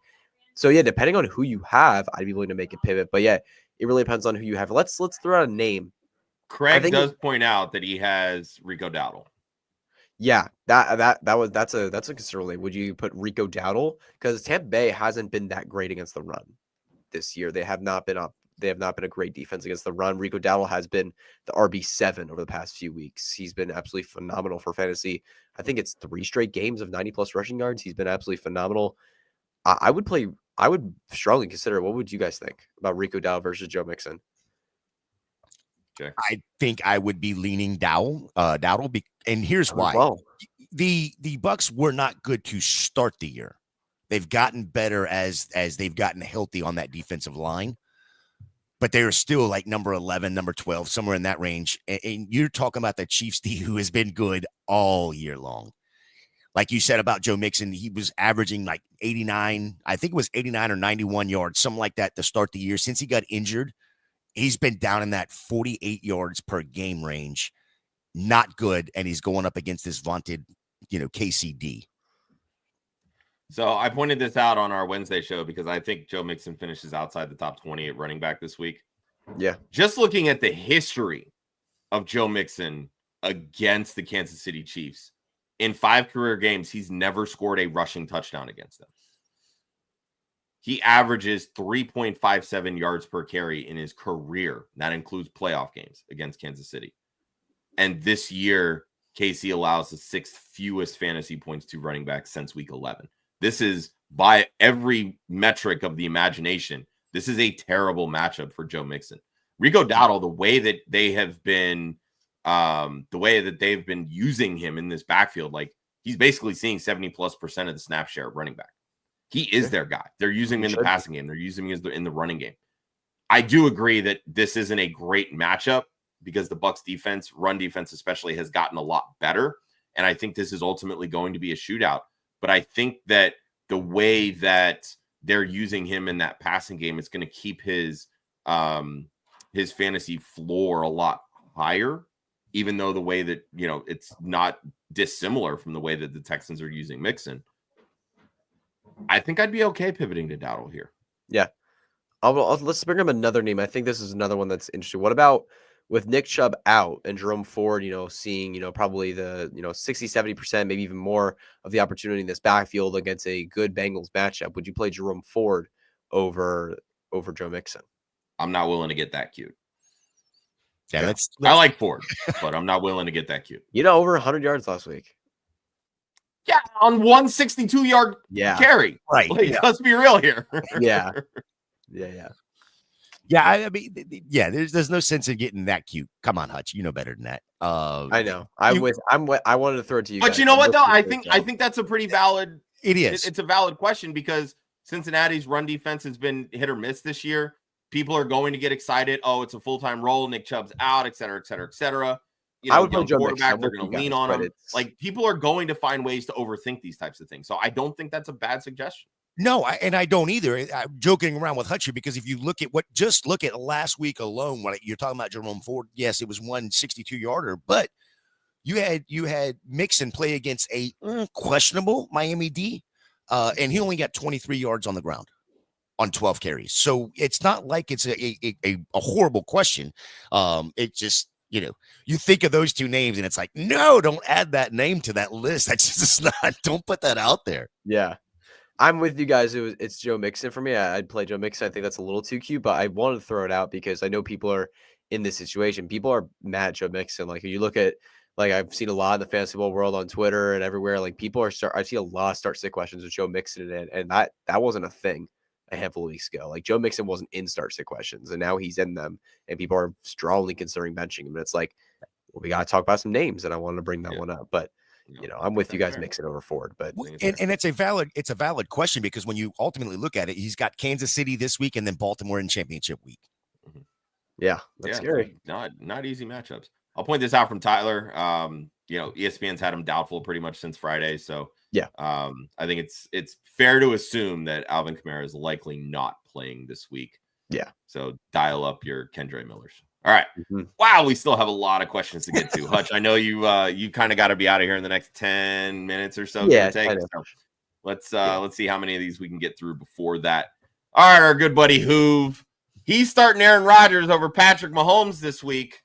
So yeah, depending on who you have, I'd be willing to make a pivot. But yeah, it really depends on who you have. Let's throw out a name. Craig does point out that he has Rico Dowdle. Yeah, that's a considerable name. Would you put Rico Dowdle? Because Tampa Bay hasn't been that great against the run this year. They have not been a great defense against the run. Rico Dowdle has been the RB7 over the past few weeks. He's been absolutely phenomenal for fantasy. I think it's 3 straight games of 90+ rushing yards. He's been absolutely phenomenal. I would strongly consider. What would you guys think about Rico Dowdle versus Joe Mixon? Okay. I think I would be leaning Dowdle, and here's why. Well, The Bucs were not good to start the year. They've gotten better as they've gotten healthy on that defensive line, but they are still like number 11, number 12, somewhere in that range. And you're talking about the Chiefs D, who has been good all year long. Like you said about Joe Mixon, he was averaging like 89, I think it was 89 or 91 yards, something like that to start the year. Since he got injured, he's been down in that 48 yards per game range. Not good, and he's going up against this vaunted, KCD. So I pointed this out on our Wednesday show because I think Joe Mixon finishes outside the top 20 at running back this week. Yeah. Just looking at the history of Joe Mixon against the Kansas City Chiefs, in 5 career games, he's never scored a rushing touchdown against them. He averages 3.57 yards per carry in his career. That includes playoff games against Kansas City. And this year, KC allows the 6th fewest fantasy points to running backs since week 11. This is, by every metric of the imagination, this is a terrible matchup for Joe Mixon. Rico Dowdle, the way that they've been using him in this backfield, like he's basically seeing 70+% of the snap share of running back. He is their guy. They're using him in the passing game. They're using him in the running game. I do agree that this isn't a great matchup because the Bucs defense, run defense especially, has gotten a lot better. And I think this is ultimately going to be a shootout. But I think that the way that they're using him in that passing game is going to keep his fantasy floor a lot higher, even though the way that, it's not dissimilar from the way that the Texans are using Mixon. I think I'd be okay pivoting to Dowdle here. Yeah. Let's bring up another name. I think this is another one that's interesting. What about with Nick Chubb out and Jerome Ford, seeing, probably the, 60-70%, maybe even more of the opportunity in this backfield against a good Bengals matchup? Would you play Jerome Ford over Joe Mixon? I'm not willing to get that cute. Yeah, let's I like Ford, but I'm not willing to get that cute. Over 100 yards last week. Yeah, on 162-yard carry. Right. Let's be real here. Yeah. I mean, there's no sense in getting that cute. Come on, Hutch, you know better than that. I know. I wanted to throw it to you. But guys. you know what though? I think that's a pretty valid. It is. It's a valid question because Cincinnati's run defense has been hit or miss this year. People are going to get excited. Oh, it's a full-time role. Nick Chubb's out, et cetera, et cetera, et cetera. I would play Joe quarterback. They're going to lean on him. Like people are going to find ways to overthink these types of things. So I don't think that's a bad suggestion. No, I don't either. I'm joking around with Hutch because if you look at last week alone, when you're talking about Jerome Ford, yes, it was 162-yarder, but you had Mixon play against a questionable Miami D, and he only got 23 yards on the ground on 12 carries. So it's not like it's a horrible question. It just you know, you think of those two names and it's like, no, don't add that name to that list. That's just not, don't put that out there. Yeah. I'm with you guys. It's Joe Mixon for me. I'd play Joe Mixon. I think that's a little too cute, but I wanted to throw it out because I know people are in this situation. People are mad at Joe Mixon. Like you look at, like I've seen a lot in the fantasy football world on Twitter and everywhere. Like people are I see a lot of start-sit questions with Joe Mixon and that wasn't a thing a handful of weeks ago. Like Joe Mixon wasn't in start-sit questions, and now he's in them, and people are strongly considering benching him. And it's like, well, we got to talk about some names, and I wanted to bring that one up, but. I'm with you guys mixing over Ford, but and it's a valid question because when you ultimately look at it, he's got Kansas City this week and then Baltimore in championship week. Yeah, that's scary. Not easy matchups. I'll point this out from Tyler. ESPN's had him doubtful pretty much since Friday, so yeah. I think it's fair to assume that Alvin Kamara is likely not playing this week. Yeah. So dial up your Kendra Millers. All right. Wow, we still have a lot of questions to get to. Hutch, I know you kind of got to be out of here in the next 10 minutes or so. Yeah. So let's see how many of these we can get through before that. All right, our good buddy Hoove. He's starting Aaron Rodgers over Patrick Mahomes this week.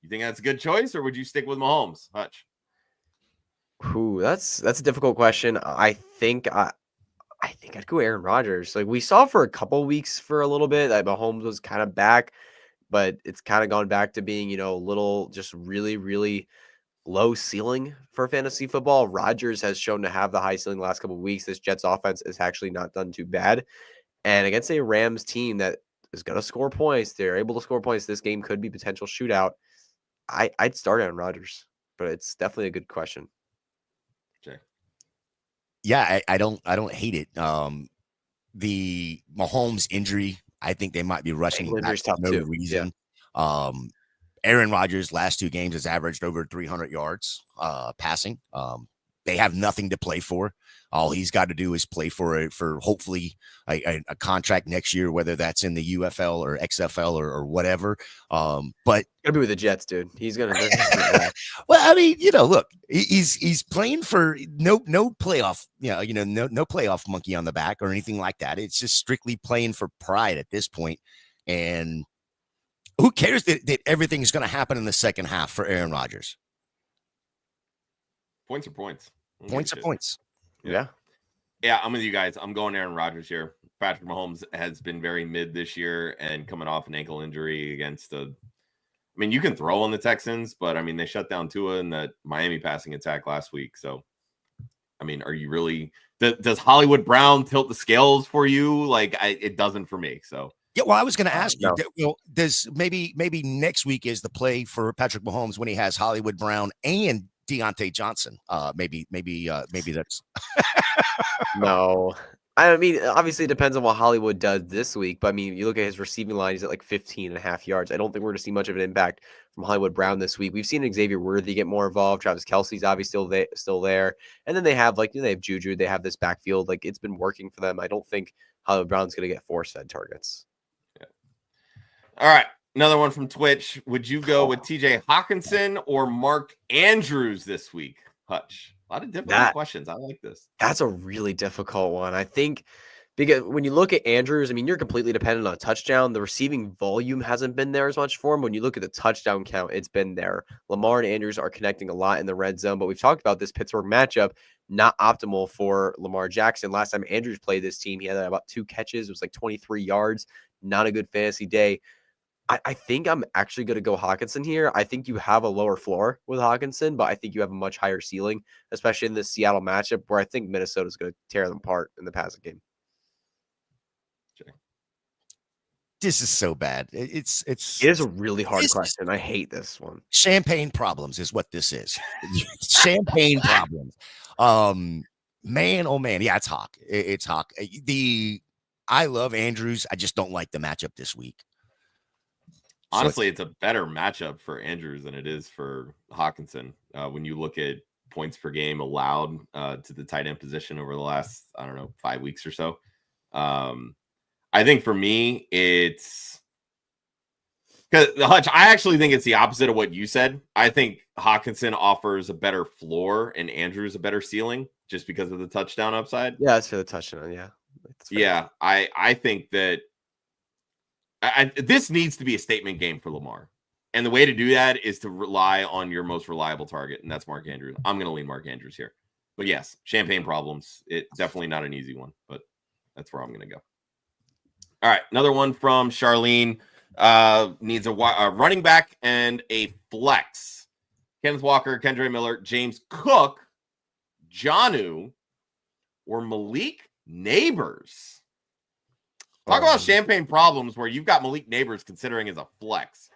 You think that's a good choice, or would you stick with Mahomes, Hutch? Ooh, that's a difficult question. I think I'd go Aaron Rodgers. Like we saw for a couple weeks for a little bit that Mahomes was kind of back, but it's kind of gone back to being, a little just really, really low ceiling for fantasy football. Rodgers has shown to have the high ceiling the last couple of weeks. This Jets offense is actually not done too bad. And against a Rams team that is going to score points, they're able to score points. This game could be potential shootout. I'd start Aaron Rodgers, but it's definitely a good question. Okay. Yeah, I don't hate it. The Mahomes injury, I think they might be rushing back for no reason. Yeah. Aaron Rodgers last two games has averaged over 300 yards passing. They have nothing to play for. All he's got to do is play for hopefully a contract next year, whether that's in the UFL or XFL or whatever. But gonna be with the Jets, dude. He's gonna. Well, I mean, look, he's playing for no playoff, no playoff monkey on the back or anything like that. It's just strictly playing for pride at this point. And who cares that everything's going to happen in the second half for Aaron Rodgers? Points are points. Points are points. Yeah. Yeah, I'm with you guys. I'm going Aaron Rodgers here. Patrick Mahomes has been very mid this year and coming off an ankle injury against you can throw on the Texans, but they shut down Tua in that Miami passing attack last week. So, are you really, does Hollywood Brown tilt the scales for you? It doesn't for me. So, yeah, well, I was going to ask you, does maybe next week is the play for Patrick Mahomes when he has Hollywood Brown and Deontay Johnson? Maybe that's no. Obviously it depends on what Hollywood does this week, but you look at his receiving line, he's at 15.5 yards. I don't think we're going to see much of an impact from Hollywood Brown this week. We've seen Xavier Worthy get more involved. Travis Kelce's obviously still there. And then they have they have Juju, they have this backfield. It's been working for them. I don't think Hollywood Brown's going to get force-fed targets. Yeah. All right. Another one from Twitch. Would you go with TJ Hutchinson or Mark Andrews this week, Hutch? A lot of different questions. I like this. That's a really difficult one. I think because when you look at Andrews, you're completely dependent on a touchdown. The receiving volume hasn't been there as much for him. When you look at the touchdown count, it's been there. Lamar and Andrews are connecting a lot in the red zone, but we've talked about this Pittsburgh matchup, not optimal for Lamar Jackson. Last time Andrews played this team, he had about 2 catches. It was 23 yards. Not a good fantasy day. I think I'm actually going to go Hutchinson here. I think you have a lower floor with Hutchinson, but I think you have a much higher ceiling, especially in this Seattle matchup where I think Minnesota is going to tear them apart in the passing game. This is so bad. It is a really hard question. I hate this one. Champagne problems is what this is. Champagne problems. Man, oh man. Yeah, it's Hawk. It's Hawk. I love Andrews. I just don't like the matchup this week. Honestly, it's a better matchup for Andrews than it is for Hutchinson. When you look at points per game allowed to the tight end position over the last, 5 weeks or so. I think for me, it's because Hutch, I actually think it's the opposite of what you said. I think Hutchinson offers a better floor and Andrews a better ceiling just because of the touchdown upside. Yeah, it's for the touchdown. Yeah. Yeah. I think that this needs to be a statement game for Lamar. And the way to do that is to rely on your most reliable target, and that's Mark Andrews. I'm going to lean Mark Andrews here. But yes, champagne problems. It's definitely not an easy one, but that's where I'm going to go. All right, another one from Charlene. Needs a running back and a flex. Kenneth Walker, Kendra Miller, James Cook, Jonnu, or Malik Neighbors. Talk about champagne problems where you've got Malik Neighbors considering as a flex.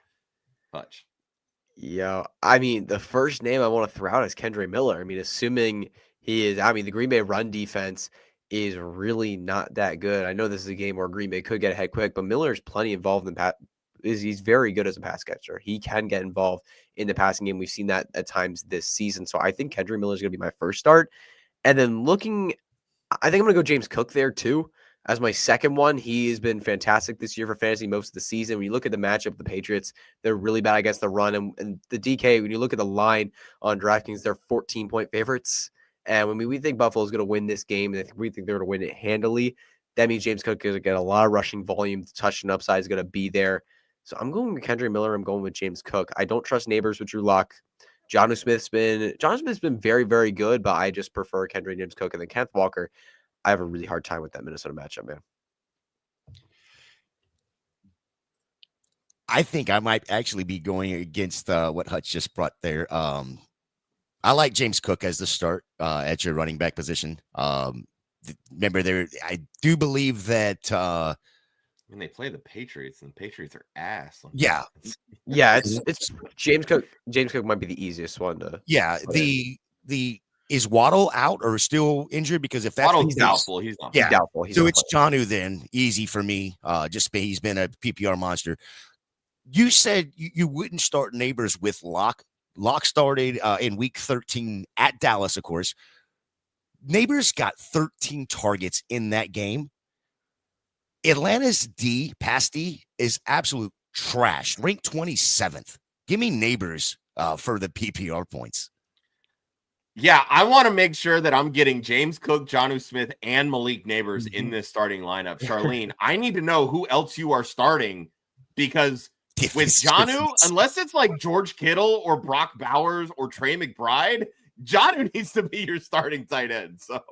Hutch. Yeah, I mean, the first name I want to throw out is Kendra Miller. I mean, assuming he is, I mean, the Green Bay run defense is really not that good. I know this is a game where Green Bay could get ahead quick, but Miller is plenty involved in he's very good as a pass catcher. He can get involved in the passing game. We've seen that at times this season. So I think Kendra Miller is going to be my first start. And then I think I'm going to go James Cook there too. As my second one, he has been fantastic this year for fantasy most of the season. When you look at the matchup, the Patriots, they're really bad against the run. And the DK, when you look at the line on DraftKings, they're 14-point favorites. And when we think Buffalo is going to win this game, and we think they're going to win it handily, that means James Cook is going to get a lot of rushing volume. The touchdown upside is going to be there. So I'm going with Kendra Miller. I'm going with James Cook. I don't trust Neighbors with Drew Lock. Jonnu Smith's been very, very good, but I just prefer Kendra and James Cook. And then Kenneth Walker, I have a really hard time with that Minnesota matchup, man. I think I might actually be going against what Hutch just brought there. I like James Cook as the start at your running back position. Remember, I do believe that when they play the Patriots, and the Patriots are ass. Yeah, it's James Cook. James Cook might be the easiest one to. Yeah, is Waddle out or still injured? Because if that's Waddle's doubtful, he's not. Yeah, he's doubtful. So it's Jonnu then, easy for me. He's been a PPR monster. You said you wouldn't start Neighbors with Locke. Locke started in week 13 at Dallas, of course. Neighbors got 13 targets in that game. Atlanta's pass D is absolute trash. Ranked 27th. Give me Neighbors for the PPR points. Yeah, I want to make sure that I'm getting James Cook, Jonnu Smith, and Malik Neighbors in this starting lineup. Charlene, I need to know who else you are starting because with Jonnu, unless it's like George Kittle or Brock Bowers or Trey McBride, Jonnu needs to be your starting tight end. So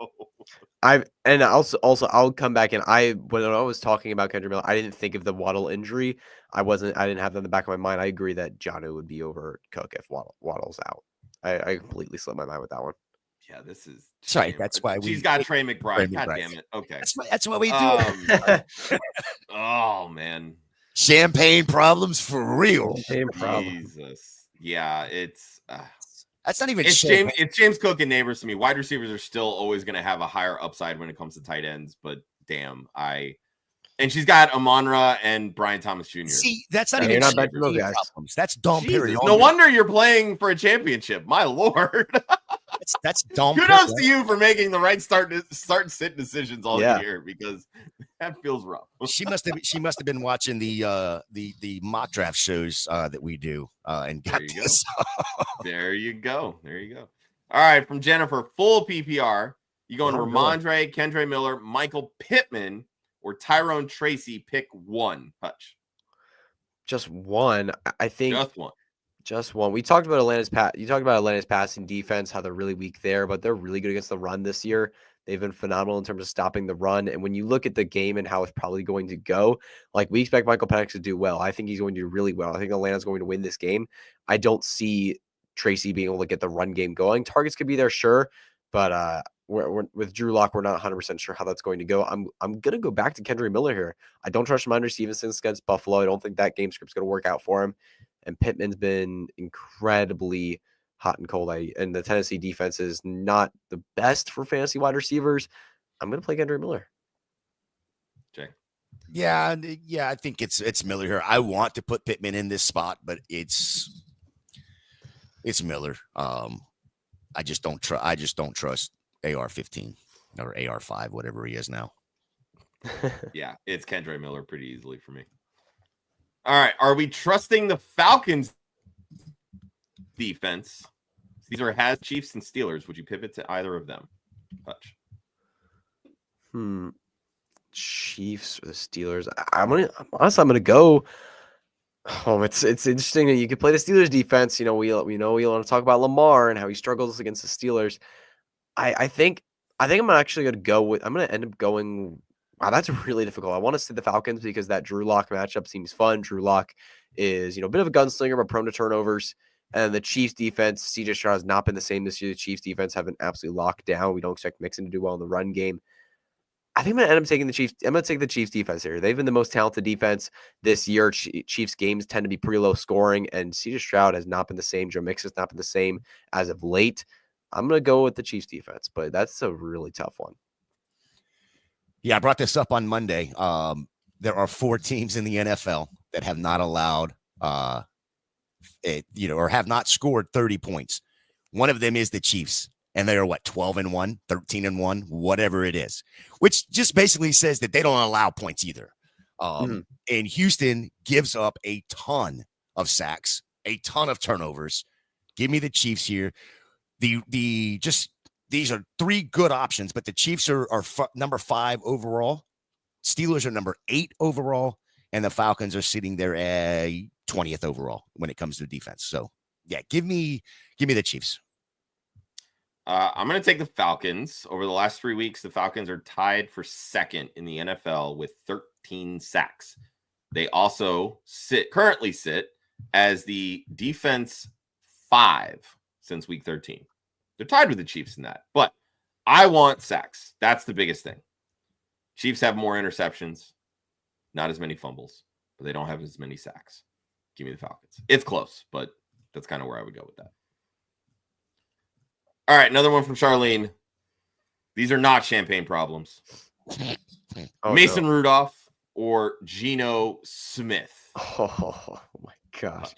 I'll come back and when I was talking about Kendra Miller, I didn't think of the Waddle injury. I didn't have that in the back of my mind. I agree that Jonnu would be over Cook if Waddle's out. I completely slipped my mind with that one. Yeah, this is sorry. That's why she's got Trey McBride. God damn it. Okay, that's what we do. Oh man, champagne problems for real. Jesus, yeah, it's that's not even. It's James Cook and Neighbors to me. Wide receivers are still always going to have a higher upside when it comes to tight ends, but damn, and she's got Amon-Ra and Brian Thomas Jr. See, that's not even problems. That's Dom Perry. No wonder you're playing for a championship. My lord. That's Dom Kudos Perry. to you for making the right start and sit decisions all year because that feels rough. She must have been watching the mock draft shows that we do and got this. There you go. All right, from Jennifer, full PPR. You going Ramondre, Kendra Miller, Michael Pittman, or Tyrone Tracy? Pick one. Hutch. Just one. I think just one. We talked about Atlanta's You talked about Atlanta's passing defense, how they're really weak there, but they're really good against the run this year. They've been phenomenal in terms of stopping the run. And when you look at the game and how it's probably going to go, like we expect Michael Penix to do well. I think he's going to do really well. I think Atlanta's going to win this game. I don't see Tracy being able to get the run game going. Targets could be there, sure, but with Drew Lock, we're not 100% sure how that's going to go. I'm going to go back to Kendra Miller here. I don't trust Ramondre Stevenson against Buffalo. I don't think that game script's going to work out for him. And Pittman's been incredibly hot and cold. And the Tennessee defense is not the best for fantasy wide receivers. I'm going to play Kendra Miller. Jay. Yeah, I think it's Miller here. I want to put Pittman in this spot, but it's Miller. I just don't trust AR-15 or AR-5, whatever he is now. Yeah, it's Kendra Miller pretty easily for me. All right, are we trusting the Falcons defense? These are Chiefs and Steelers. Would you pivot to either of them? Hutch. Chiefs or the Steelers? I'm gonna go. Oh, it's interesting that you could play the Steelers defense. You know, we know we want to talk about Lamar and how he struggles against the Steelers. I think I'm actually gonna go with I'm gonna end up going. Wow, that's really difficult. I want to say the Falcons because that Drew Lock matchup seems fun. Drew Lock is, a bit of a gunslinger, but prone to turnovers. And the Chiefs defense, CJ Stroud has not been the same this year. The Chiefs defense have been absolutely locked down. We don't expect Mixon to do well in the run game. I think I'm going to end up taking the Chiefs. I'm going to take the Chiefs defense here. They've been the most talented defense this year. Chiefs games tend to be pretty low scoring, and CJ Stroud has not been the same. Joe Mixon has not been the same as of late. I'm going to go with the Chiefs defense, but that's a really tough one. Yeah, I brought this up on Monday. There are 4 teams in the NFL that have not allowed, or have not scored 30 points. One of them is the Chiefs. And they are 12-1, 13-1, whatever it is, which just basically says that they don't allow points either. And Houston gives up a ton of sacks, a ton of turnovers. Give me the Chiefs here. These are 3 good options, but the Chiefs are number 5 overall. Steelers are number 8 overall, and the Falcons are sitting there at 20th overall when it comes to defense. So, yeah, give me the Chiefs. I'm going to take the Falcons. Over the last 3 weeks, the Falcons are tied for second in the NFL with 13 sacks. They also currently sit as the defense 5 since week 13. They're tied with the Chiefs in that, but I want sacks. That's the biggest thing. Chiefs have more interceptions, not as many fumbles, but they don't have as many sacks. Give me the Falcons. It's close, but that's kind of where I would go with that. All right, another one from Charlene. These are not champagne problems. Mason Rudolph or Geno Smith. Oh my gosh.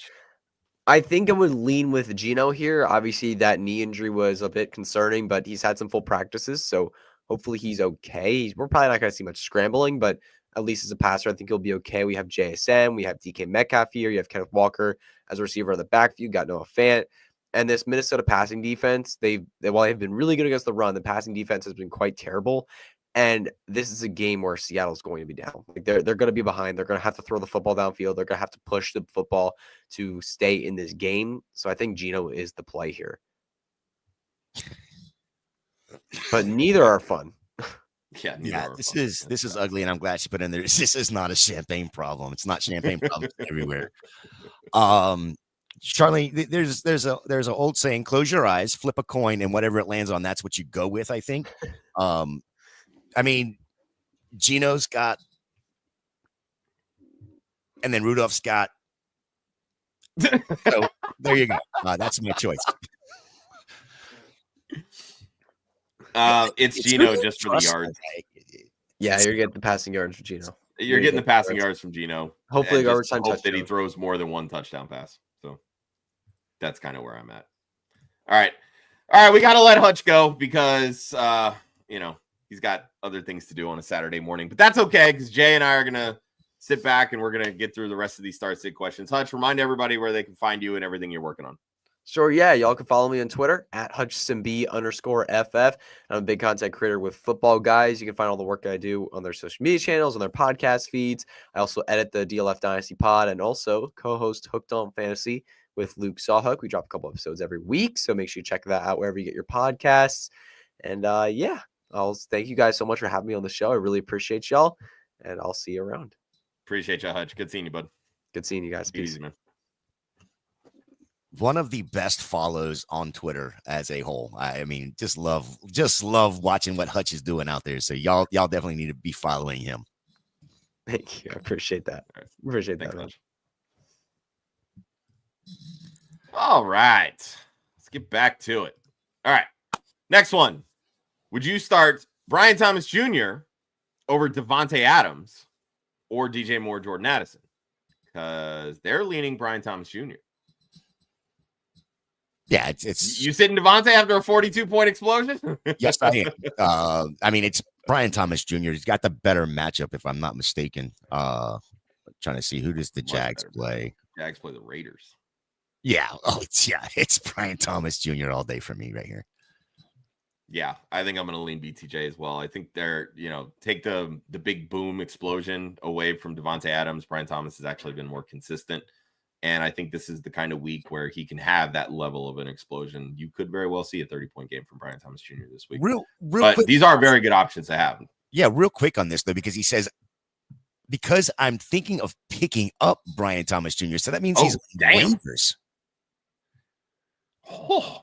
I think I would lean with Geno here. Obviously, that knee injury was a bit concerning, but he's had some full practices, so hopefully he's okay. We're probably not going to see much scrambling, but at least as a passer, I think he'll be okay. We have JSN, we have DK Metcalf here, you have Kenneth Walker as a receiver in the backfield, you got Noah Fant. And this Minnesota passing defense, while they've been really good against the run, the passing defense has been quite terrible. And this is a game where Seattle's going to be down. Like they're going to be behind. They're going to have to throw the football downfield. They're going to have to push the football to stay in this game. So I think Geno is the play here. But neither are fun. Yeah, this is ugly, and I'm glad she put in there. This is not a champagne problem. It's not champagne problems everywhere. Charlie, there's an old saying: close your eyes, flip a coin, and whatever it lands on, that's what you go with. I think. I mean, Geno's got, and then Rudolph's got. So there you go. That's my choice. It's Geno just for the yards. Yeah, you're getting the passing yards for Geno. You're getting the passing yards from Geno. Hopefully, hope touchdown. that he throws more than one touchdown pass. So that's kind of where I'm at. All right. We got to let Hutch go because he's got other things to do on a Saturday morning. But that's okay because Jay and I are gonna sit back and we're gonna get through the rest of these start sit questions. Hutch, remind everybody where they can find you and everything you're working on. Sure, yeah. Y'all can follow me on Twitter at HutchinsonB_FF. I'm a big content creator with Football Guys. You can find all the work I do on their social media channels, on their podcast feeds. I also edit the DLF Dynasty pod and also co-host Hooked on Fantasy with Luke Sawhook. We drop a couple episodes every week, so make sure you check that out wherever you get your podcasts. And I'll thank you guys so much for having me on the show. I really appreciate y'all, and I'll see you around. Appreciate you, Hutch. Good seeing you, bud. Good seeing you guys. Peace. Easy, man. One of the best follows on Twitter as a whole. I mean, just love watching what Hutch is doing out there. So y'all definitely need to be following him. Thank you. I appreciate that. Appreciate that. Hutch. All right. Let's get back to it. All right. Next one. Would you start Brian Thomas Jr. over Devontae Adams or DJ Moore, Jordan Addison? Because they're leaning Brian Thomas Jr. Yeah, it's you sitting Devontae after a 42-point explosion? Yes, I am. I mean, it's Brian Thomas Jr. He's got the better matchup, if I'm not mistaken. Trying to see who does the Jags play. Jags play the Raiders. Yeah. It's Brian Thomas Jr. all day for me right here. Yeah, I think I'm going to lean BTJ as well. I think they're, take the big boom explosion away from Devontae Adams. Brian Thomas has actually been more consistent. And I think this is the kind of week where he can have that level of an explosion. You could very well see a 30-point game from Brian Thomas Jr. this week. Real but quick. These are very good options to have. Yeah, real quick on this, though, because he says, because I'm thinking of picking up Brian Thomas Jr., so that means he's waivers. Oh.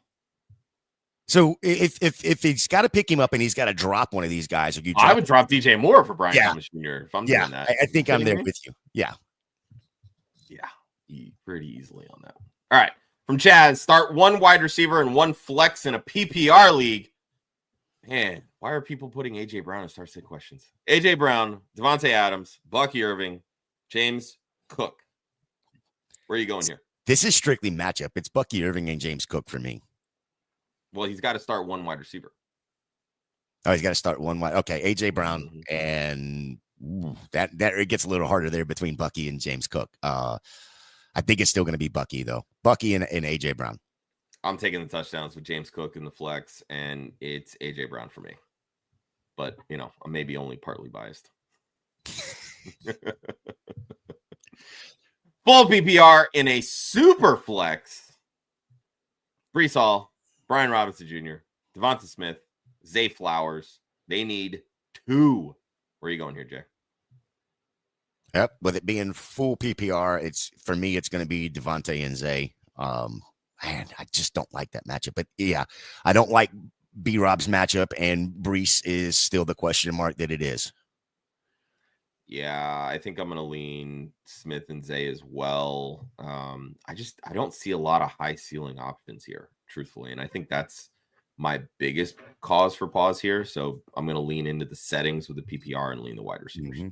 So if he's got to pick him up and he's got to drop one of these guys, I would drop DJ Moore for Brian Thomas Jr. if I'm doing that. I think I'm there with you. Yeah. Pretty easily on that one. All right. From Chaz, start one wide receiver and one flex in a PPR league. Man, why are people putting AJ Brown in start sit questions? AJ Brown, Devontae Adams, Bucky Irving, James Cook. Where are you going here? This is strictly matchup. It's Bucky Irving and James Cook for me. Well, he's got to start one wide receiver. Oh, he's got to start one wide. Okay, AJ Brown, and that it gets a little harder there between Bucky and James Cook. I think it's still going to be Bucky, though. Bucky and AJ Brown. I'm taking the touchdowns with James Cook in the flex, and it's AJ Brown for me. But, I'm maybe only partly biased. Full PPR in a super flex. Brees Hall, Brian Robinson Jr., Devonta Smith, Zay Flowers. They need 2. Where are you going here, Jay? Yep. With it being full PPR, for me, it's going to be Devontae and Zay. Man, I just don't like that matchup. But yeah, I don't like B-Rob's matchup, and Brees is still the question mark that it is. Yeah, I think I'm going to lean Smith and Zay as well. I don't see a lot of high ceiling options here, truthfully. And I think that's my biggest cause for pause here. So I'm going to lean into the settings with the PPR and lean the wide receivers. Mm-hmm.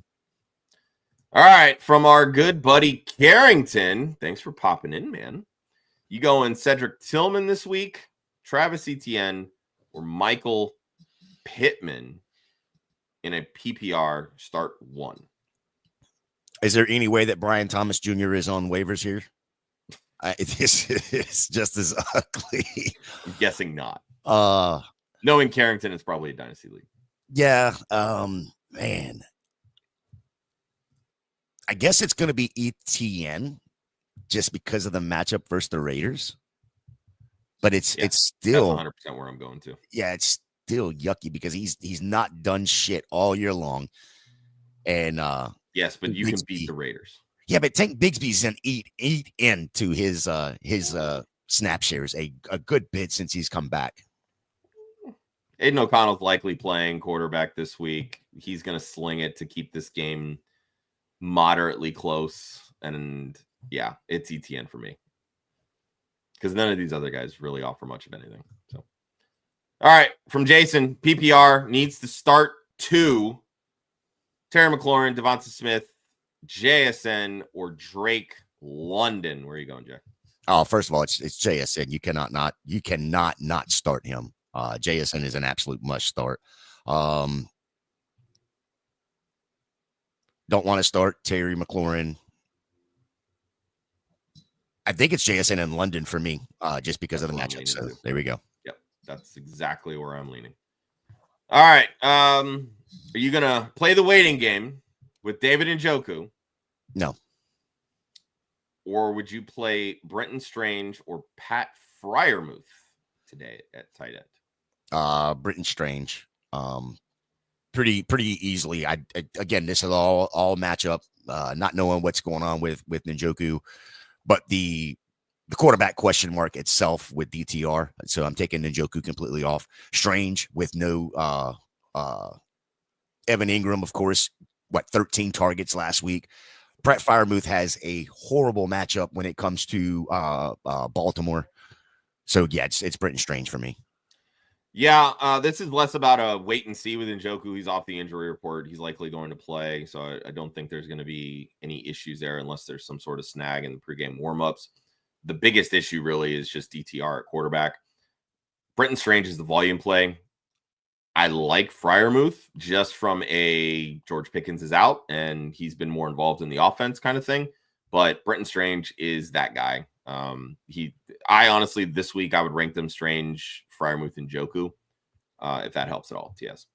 All right. From our good buddy Carrington. Thanks for popping in, man. You going Cedric Tillman this week, Travis Etienne, or Michael Pittman in a PPR start 1? Is there any way that Brian Thomas Jr. is on waivers here? This is just as ugly. I'm guessing not. Uh, Knowing Carrington, it's probably a dynasty league. Yeah. Man. I guess it's going to be ETN just because of the matchup versus the Raiders. But it's still 100% where I'm going to. Yeah, it's still yucky because he's not done shit all year long. And yes, but you Bigsby, can beat the Raiders. Yeah, but Tank Bigsby's gonna eat into his snap shares a good bit since he's come back. Aiden O'Connell's likely playing quarterback this week. He's going to sling it to keep this game moderately close. And yeah, it's ETN for me. Because none of these other guys really offer much of anything. So, all right. From Jason, PPR needs to start 2. Terry McLaurin, Devonta Smith, JSN, or Drake London. Where are you going, Jack? Oh, first of all, it's JSN. You cannot not start him. JSN is an absolute must start. Don't want to start Terry McLaurin. I think it's JSN in London for me, just because of the matchup. So there we go. Yep, that's exactly where I'm leaning. All right. Are you gonna play the waiting game with David Njoku? No. Or would you play Brenton Strange or Pat Freiermuth today at tight end? Brenton Strange. Pretty easily. Again, this is all matchup. Not knowing what's going on with Njoku, but the quarterback question mark itself with DTR. So I'm taking Njoku completely off. Strange with no Evan Ingram, of course. 13 targets last week. Pat Freiermuth has a horrible matchup when it comes to Baltimore. So yeah, it's Brenton Strange for me. Yeah, this is less about a wait and see with Njoku. He's off the injury report. He's likely going to play. So I don't think there's going to be any issues there unless there's some sort of snag in the pregame warmups. The biggest issue really is just DTR at quarterback. Brenton Strange is the volume play. I like Freiermuth just from a George Pickens is out and he's been more involved in the offense kind of thing. But Brenton Strange is that guy. I honestly, this week, I would rank them Strange, Freiermuth, and Njoku, if that helps at all. TS.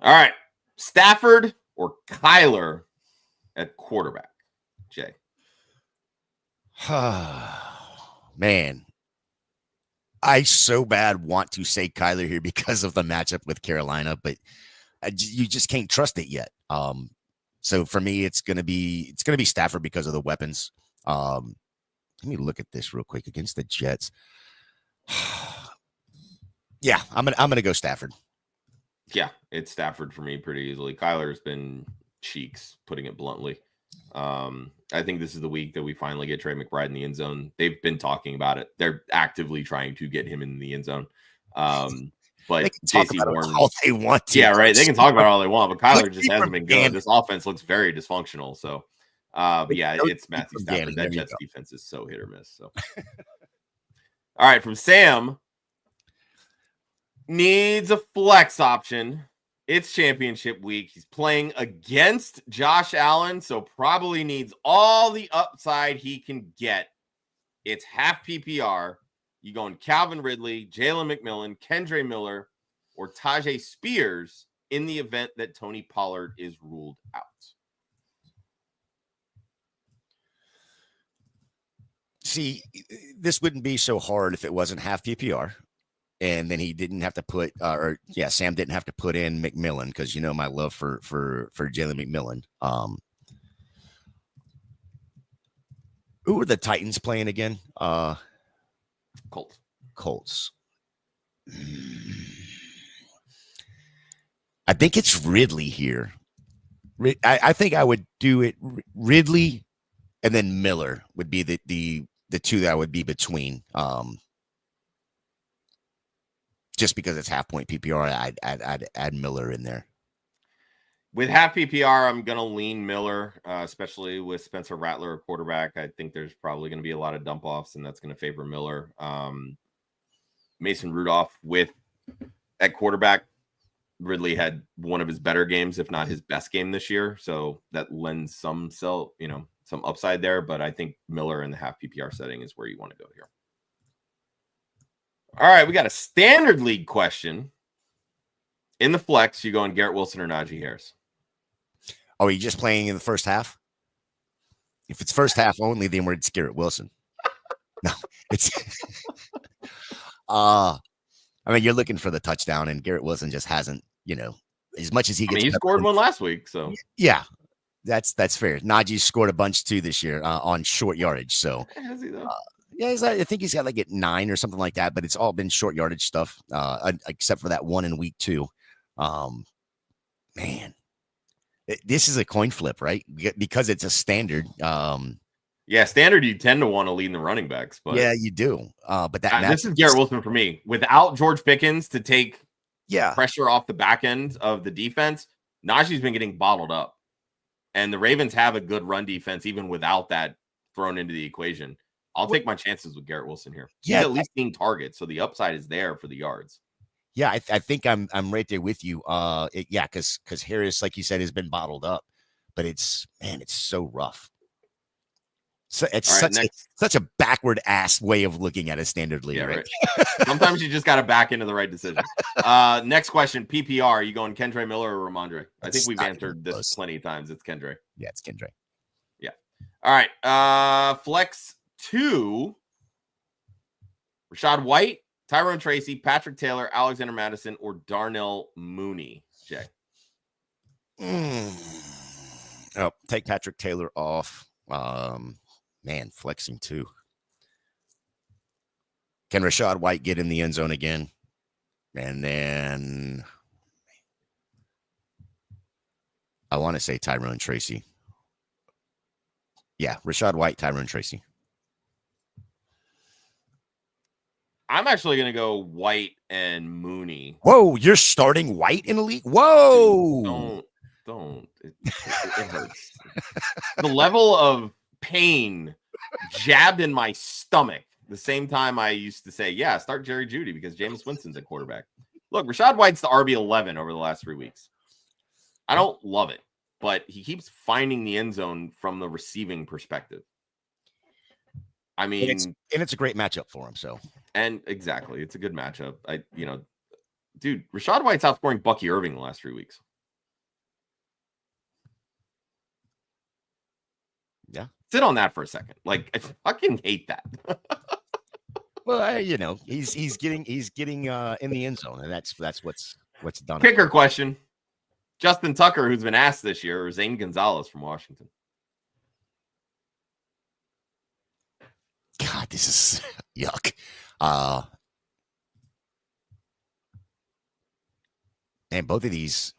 All right. Stafford or Kyler at quarterback? Jay. Man, I so bad want to say Kyler here because of the matchup with Carolina, but you just can't trust it yet. So for me, it's gonna be Stafford because of the weapons. Let me look at this real quick against the Jets. Yeah, I'm gonna go Stafford. Yeah, it's Stafford for me pretty easily. Kyler's been cheeks, putting it bluntly. I think this is the week that we finally get Trey McBride in the end zone. They've been talking about it. They're actively trying to get him in the end zone. But JC Horn, all they want to. Yeah, right. They can talk about it all they want, but Kyler just hasn't been good. This offense looks very dysfunctional. So, yeah, it's Matthew Stafford. That Jets defense is so hit or miss. So, all right, from Sam, needs a flex option. It's championship week. He's playing against Josh Allen, so probably needs all the upside he can get. It's half PPR. You going Calvin Ridley, Jalen McMillan, Kendre Miller, or Tajay Spears in the event that Tony Pollard is ruled out. See, this wouldn't be so hard if it wasn't half PPR. And then he didn't have to put, Sam didn't have to put in McMillan because you know my love for Jalen McMillan. Who are the Titans playing again? Colts. I think it's Ridley here. I think I would do it. Ridley and then Miller would be the two that I would be between. Just because it's half point PPR, I'd add Miller in there. With half PPR, I'm going to lean Miller, especially with Spencer Rattler at quarterback. I think there's probably going to be a lot of dump offs, and that's going to favor Miller. Mason Rudolph at quarterback. Ridley had one of his better games, if not his best game this year. So that lends some upside there. But I think Miller in the half PPR setting is where you want to go here. All right, we got a standard league question. In the flex, you going Garrett Wilson or Najee Harris? Oh, are you just playing in the first half? If it's first half only, then it's Garrett Wilson. No, it's I mean, you're looking for the touchdown, and Garrett Wilson just hasn't, as much as he gets. He scored one last week, so yeah, that's fair. Najee scored a bunch too this year on short yardage. So has he though? Yeah, I think he's got like at 9 or something like that, but it's all been short yardage stuff, except for that one in week 2. Man, this is a coin flip, right? Because it's a standard. Yeah, standard, you tend to want to lead in the running backs, but yeah, you do. But this is Garrett Wilson for me. Without George Pickens to take pressure off the back end of the defense, Najee's been getting bottled up, and the Ravens have a good run defense even without that thrown into the equation. I'll take my chances with Garrett Wilson here. Yeah, he's at least 15 targets, so the upside is there for the yards. Yeah, I think I'm right there with you. Because Harris, like you said, has been bottled up, but it's so rough. So it's such a backward ass way of looking at a standard league, right? Sometimes you just got to back into the right decision. Next question: PPR. You going Kendre Miller or Ramondre? I think we've answered this plenty of times. It's Kendre. Yeah, it's Kendre. Yeah. All right. Flex 2, Rashad White, Tyrone Tracy, Patrick Taylor, Alexander Madison, or Darnell Mooney. Jay. Oh, take Patrick Taylor off. Man, flexing 2. Can Rashad White get in the end zone again? And then I want to say Tyrone Tracy. Yeah, Rashad White, Tyrone Tracy. I'm actually going to go White and Mooney. Whoa, you're starting White in the league? Whoa. Dude, don't. It hurts. The level of pain jabbed in my stomach the same time I used to say, yeah, start Jerry Jeudy because Jameis Winston's at quarterback. Look, Rashad White's the RB11 over the last 3 weeks. I don't love it, but he keeps finding the end zone from the receiving perspective. I mean, it's a great matchup for him. So, and exactly, it's a good matchup. Dude, Rashad White's outscoring Bucky Irving the last 3 weeks. Yeah, Sit on that for a second. Like, I fucking hate that. Well, he's getting in the end zone, and that's what's done. Kicker question. Justin Tucker, who's been asked this year, or Zane Gonzalez from Washington? God, this is yuck. And both of these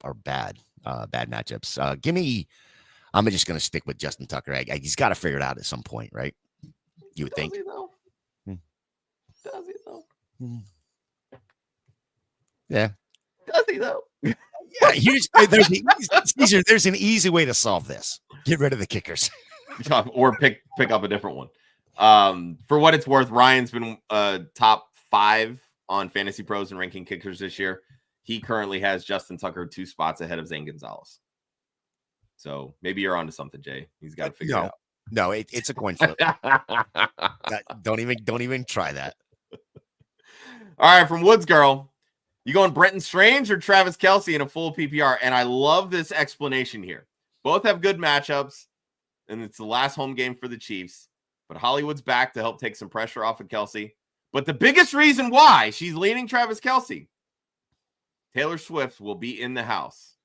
are bad matchups. I'm just going to stick with Justin Tucker. He's got to figure it out at some point, right? You would think. Does he though? Yeah. Does he though? Yeah. There's an easy way to solve this. Get rid of the kickers. Or pick up a different one. For what it's worth, Ryan's been top 5 on Fantasy Pros and ranking kickers this year. He currently has Justin Tucker 2 spots ahead of Zane Gonzalez. So maybe you're onto something, Jay. He's got to figure it out. No, it's a coin flip. Don't even try that. All right, from Woods Girl, you going Brenton Strange or Travis Kelce in a full PPR? And I love this explanation here. Both have good matchups, and it's the last home game for the Chiefs. But Hollywood's back to help take some pressure off of Kelce. But the biggest reason why she's leaning Travis Kelce, Taylor Swift will be in the house.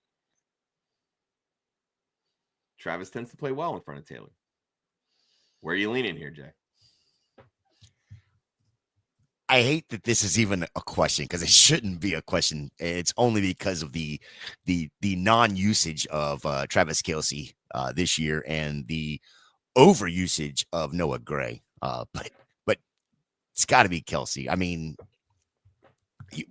Travis tends to play well in front of Taylor. Where are you leaning here, Jay? I hate that this is even a question because it shouldn't be a question. It's only because of the non-usage of Travis Kelce this year and the overusage of Noah Gray. But it's got to be Kelce. I mean, you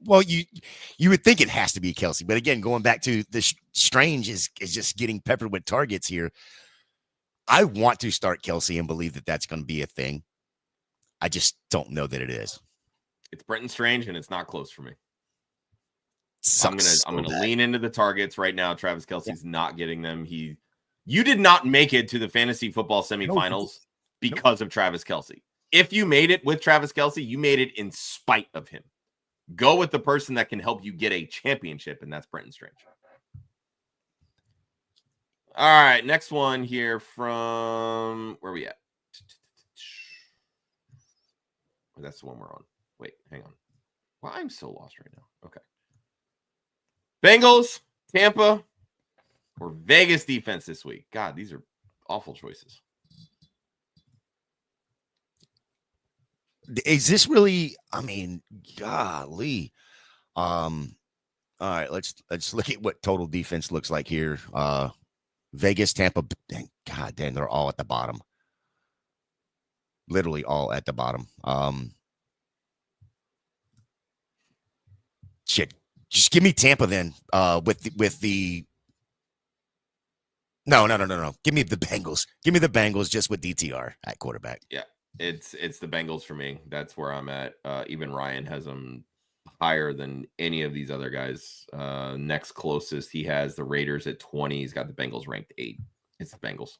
would think it has to be Kelce, but again, going back to the Strange is just getting peppered with targets here. I want to start Kelce and believe that that's going to be a thing. I just don't know that it is. It's Brenton Strange, and it's not close for me. Sucks I'm gonna lean into the targets right now. Travis Kelce's not getting them. You did not make it to the fantasy football semifinals because of Travis Kelce. If you made it with Travis Kelce, you made it in spite of him. Go with the person that can help you get a championship, and that's Brenton Strange. All right, next one here from where are we at? That's the one we're on. Wait, hang on. Well, I'm so lost right now. Okay. Bengals, Tampa, or Vegas defense this week. God, these are awful choices. Is this really? I mean, golly. All right, let's look at what total defense looks like here. Vegas, Tampa. God damn, they're all at the bottom. Literally all at the bottom. Shit. Just give me Tampa then. With the No. Give me the Bengals. Give me the Bengals just with DTR at quarterback. Yeah. It's the Bengals for me. That's where I'm at. Even Ryan has them higher than any of these other guys. Next closest, he has the Raiders at 20. He's got the Bengals ranked 8. It's the Bengals.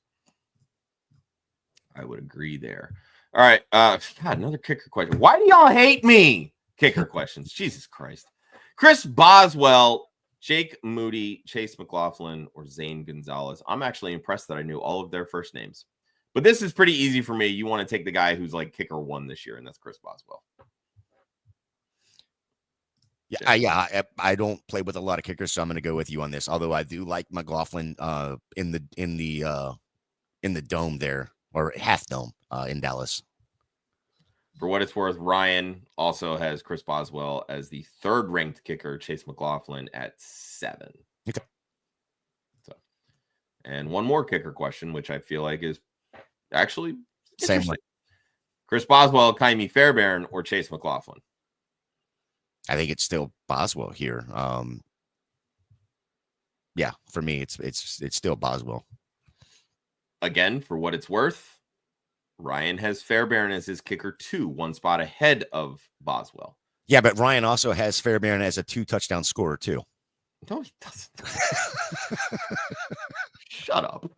I would agree there. All right. God, another kicker question. Why do y'all hate me? Kicker questions. Jesus Christ. Chris Boswell, Jake Moody, Chase McLaughlin, or Zane Gonzalez. I'm actually impressed that I knew all of their first names. But this is pretty easy for me. You want to take the guy who's like kicker 1 this year, and that's Chris Boswell. Yeah, I don't play with a lot of kickers, so I'm going to go with you on this. Although I do like McLaughlin in the dome there, or half dome in Dallas. For what it's worth, Ryan also has Chris Boswell as the 3rd ranked kicker, Chase McLaughlin at 7. Okay. So, and one more kicker question, which I feel like is actually same way. Chris Boswell, Kaimi Fairbairn, or Chase McLaughlin? I think it's still Boswell here. Yeah, for me, it's still Boswell. Again, for what it's worth, Ryan has Fairbairn as his kicker 2, 1 spot ahead of Boswell. Yeah, but Ryan also has Fairbairn as a 2-touchdown scorer too. No, he doesn't. Shut up.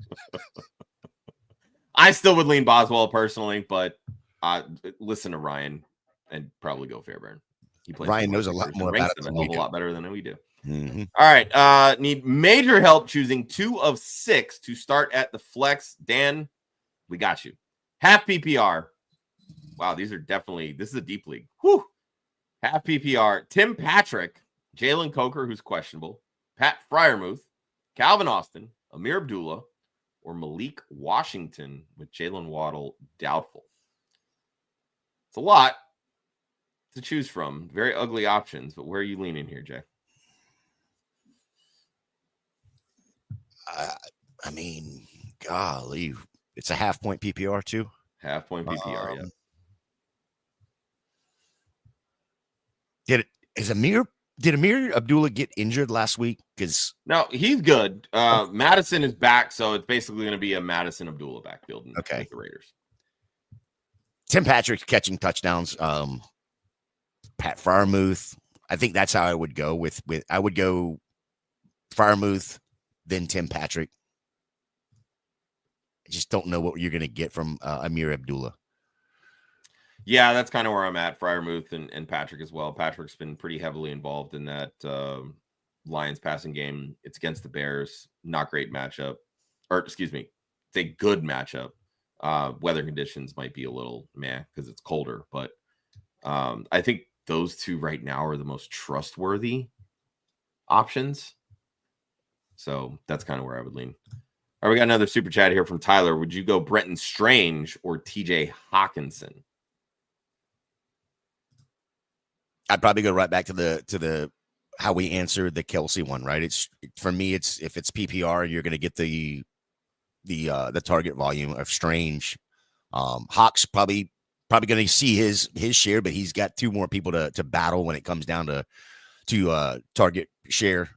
I still would lean Boswell personally, but listen to Ryan and probably go Fairbairn. Ryan knows a lot more about it than we do. A lot better than we do. Mhm. All right. Need major help choosing 2 of 6 to start at the flex. Dan, we got you. Half PPR. Wow, this is a deep league. Whew. Half PPR. Tim Patrick, Jalen Coker, who's questionable, Pat Fryermuth, Calvin Austin, Amir Abdullah, or Malik Washington with Jalen Waddle doubtful. It's a lot to choose from. Very ugly options, but where are you leaning here, Jay? I mean, golly, it's a half point PPR too. Half point PPR, yeah. Did Amir Abdullah get injured last week? Because No, he's good. Madison is back, so it's basically going to be a Madison Abdullah backfield with the Raiders. Tim Patrick's catching touchdowns. Pat Fryermuth. I think that's how I would go with I would go Fryermuth, then Tim Patrick. I just don't know what you're going to get from Amir Abdullah. Yeah, that's kind of where I'm at. Fryermuth and Patrick as well. Patrick's been pretty heavily involved in that Lions passing game. It's against the Bears. Not great matchup. Or, excuse me, it's a good matchup. Weather conditions might be a little meh because it's colder. But I think those two right now are the most trustworthy options. So that's kind of where I would lean. All right, we got another super chat here from Tyler. Would you go Brenton Strange or TJ Hawkinson? I'd probably go right back to the how we answered the Kelsey one, right? It's for me, it's if it's PPR, you're going to get the target volume of Strange. Hawk's probably going to see his share, but he's got 2 more people to battle when it comes down to target share.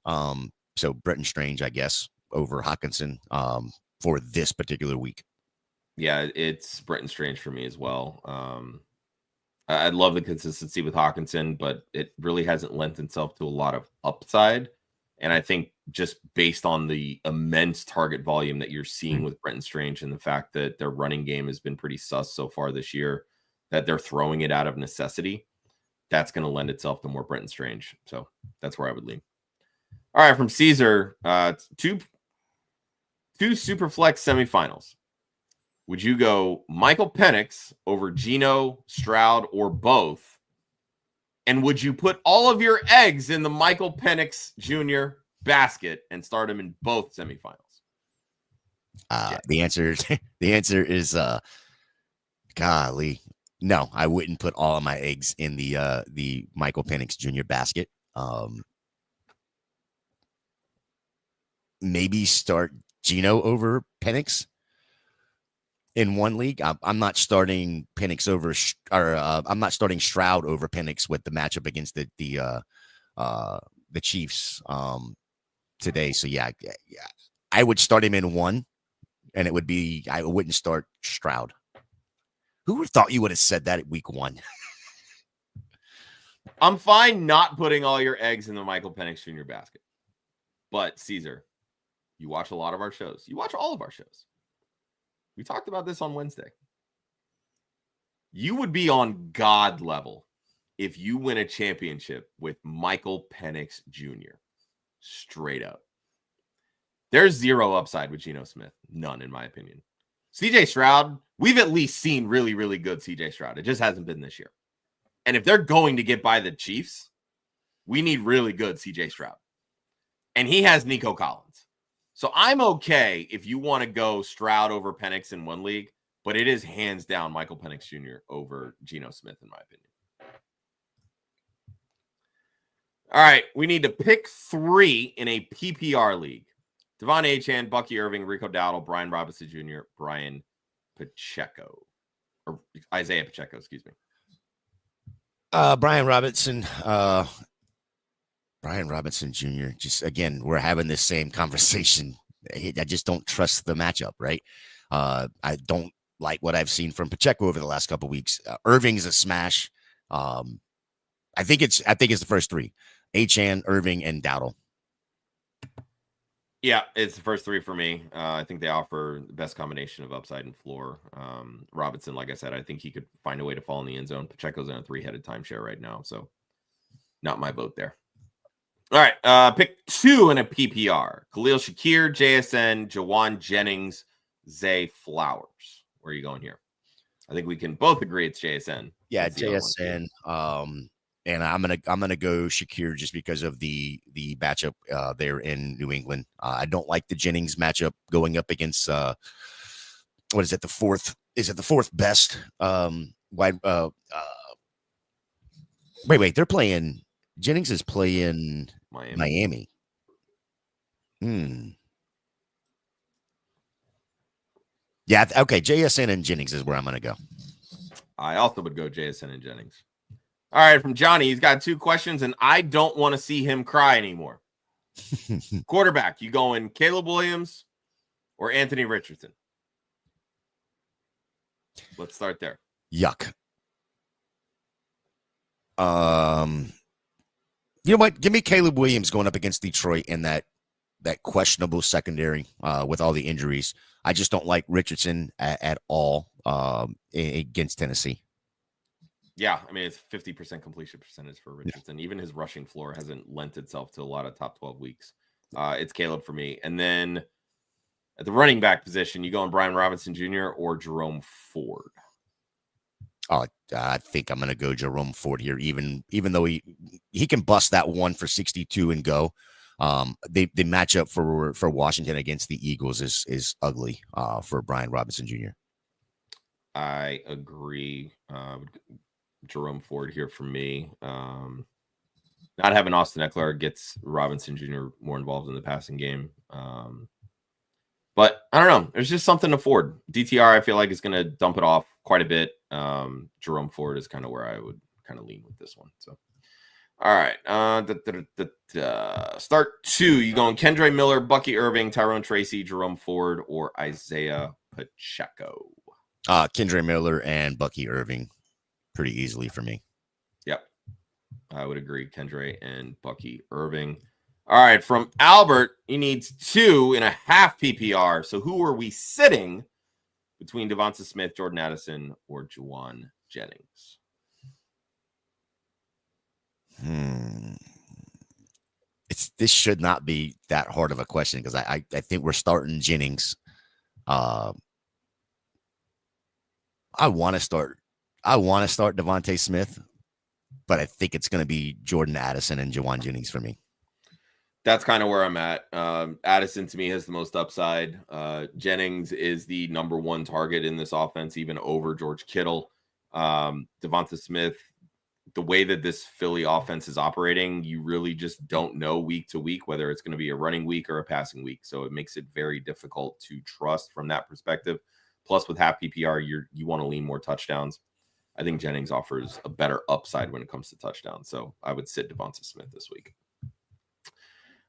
So Brenton Strange, I guess, over Hutchinson for this particular week. Yeah, it's Brenton Strange for me as well. I love the consistency with Hawkinson, but it really hasn't lent itself to a lot of upside. And I think just based on the immense target volume that you're seeing with Brenton Strange and the fact that their running game has been pretty sus so far this year, that they're throwing it out of necessity, that's going to lend itself to more Brenton Strange. So that's where I would lean. All right, from Caesar, two super flex semifinals. Would you go Michael Penix over Geno, Stroud, or both? And would you put all of your eggs in the Michael Penix Jr. basket and start him in both semifinals? The answer is golly. No, I wouldn't put all of my eggs in the Michael Penix Jr. basket. Maybe start Geno over Penix in one league. I'm not starting Penix over, I'm not starting Stroud over Penix with the matchup against the Chiefs today. So yeah, I would start him in one, and I wouldn't start Stroud. Who would have thought you would have said that at week 1? I'm fine not putting all your eggs in the Michael Penix Jr. basket. But Caesar, you watch a lot of our shows. You watch all of our shows. We talked about this on Wednesday. You would be on God level if you win a championship with Michael Penix Jr. Straight up. There's zero upside with Geno Smith. None, in my opinion. CJ Stroud, we've at least seen really, really good CJ Stroud. It just hasn't been this year. And if they're going to get by the Chiefs, we need really good CJ Stroud. And he has Nico Collins. So I'm okay if you want to go Stroud over Penix in one league, but it is hands down Michael Penix Jr. over Geno Smith, in my opinion. All right, we need to pick 3 in a PPR league. Devon Achane, Bucky Irving, Rico Dowdle, Brian Robinson Jr., Brian Pacheco. Or Isaiah Pacheco, excuse me. Brian Robinson Jr. Just again, we're having this same conversation. I just don't trust the matchup, right? I don't like what I've seen from Pacheco over the last couple of weeks. Irving's a smash. I think it's the first 3: Achane, Irving, and Dowdle. Yeah, it's the first 3 for me. I think they offer the best combination of upside and floor. Robinson, like I said, I think he could find a way to fall in the end zone. Pacheco's in a 3-headed timeshare right now, so not my vote there. All right. Pick 2 in a PPR. Khalil Shakir, JSN, Jawan Jennings, Zay Flowers. Where are you going here? I think we can both agree it's JSN. Yeah, That's the other one. JSN. And I'm gonna go Shakir just because of the matchup there in New England. I don't like the Jennings matchup going up against what is it, the fourth? Is it the fourth best wide? Wait, they're playing. Jennings is playing Miami. Yeah, okay. JSN and Jennings is where I'm gonna go. I also would go JSN and Jennings. All right, from Johnny, he's got 2 questions, and I don't want to see him cry anymore. Quarterback, you going Caleb Williams or Anthony Richardson? Let's start there. Yuck. You know what? Give me Caleb Williams going up against Detroit in that questionable secondary with all the injuries. I just don't like Richardson at all against Tennessee. Yeah, I mean, it's 50% completion percentage for Richardson. Yeah. Even his rushing floor hasn't lent itself to a lot of top 12 weeks. It's Caleb for me. And then at the running back position, you going Brian Robinson Jr. or Jerome Ford? Oh, I think I'm going to go Jerome Ford here, even though he can bust that one for 62 and go. The matchup for Washington against the Eagles is ugly for Brian Robinson Jr. I agree. Jerome Ford here for me. Not having Austin Eckler gets Robinson Jr. more involved in the passing game. But I don't know. There's just something to Ford. DTR, I feel like, is going to dump it off quite a bit. Jerome Ford is kind of where I would kind of lean with this one. So, all right. Start 2. You going Kendre Miller, Bucky Irving, Tyrone Tracy, Jerome Ford, or Isaiah Pacheco? Kendre Miller and Bucky Irving pretty easily for me. Yep. I would agree. Kendre and Bucky Irving. All right, from Albert, he needs 2.5 PPR. So who are we sitting between Devonta Smith, Jordan Addison, or Juwan Jennings? This should not be that hard of a question because I think we're starting Jennings. I want to start Devonta Smith, but I think it's going to be Jordan Addison and Juwan Jennings for me. That's kind of where I'm at. Addison, to me, has the most upside. Jennings is the number 1 target in this offense, even over George Kittle. Devonta Smith, the way that this Philly offense is operating, you really just don't know week to week whether it's going to be a running week or a passing week. So it makes it very difficult to trust from that perspective. Plus, with half PPR, you want to lean more touchdowns. I think Jennings offers a better upside when it comes to touchdowns. So I would sit Devonta Smith this week.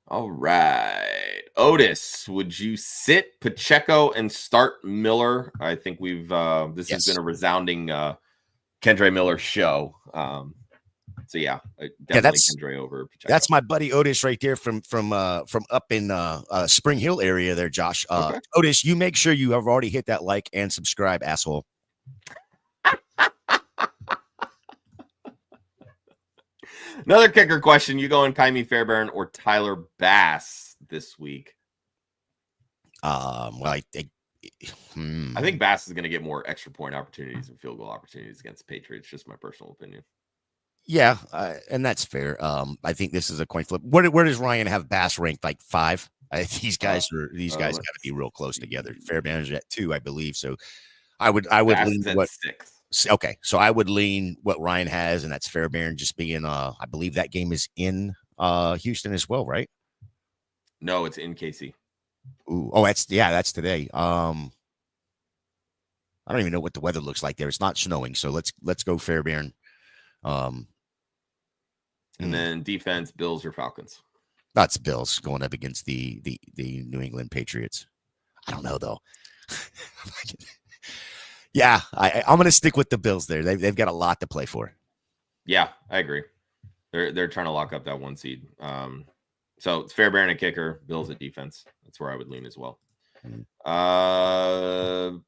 All right. Otis, would you sit Pacheco and start Miller? I think we've this has been a resounding Kendre Miller show. So yeah, definitely Kendre over Pacheco. That's my buddy Otis right there from up in Spring Hill area there, Josh. Okay. Otis, you make sure you have already hit that like and subscribe, asshole. Another kicker question. You going Kaimi Fairbairn or Tyler Bass this week? Well, I think Bass is going to get more extra point opportunities and field goal opportunities against the Patriots. Just my personal opinion. Yeah, and that's fair. I think this is a coin flip. Where does Ryan have Bass ranked? Like 5? These guys got to be real close together. Fairbairn's at 2, I believe. So I would lean what 6. Okay, so I would lean what Ryan has, and that's Fairbairn just being. I believe that game is in Houston as well, right? No, it's in KC. Ooh, oh, that's today. I don't even know what the weather looks like there. It's not snowing, so let's go Fairbairn. And then defense, Bills or Falcons? That's Bills going up against the New England Patriots. I don't know though. Yeah, I'm going to stick with the Bills there. They've got a lot to play for. Yeah, I agree. They're trying to lock up that 1 seed. So it's Fairbairn at kicker, Bills at defense. That's where I would lean as well. PPR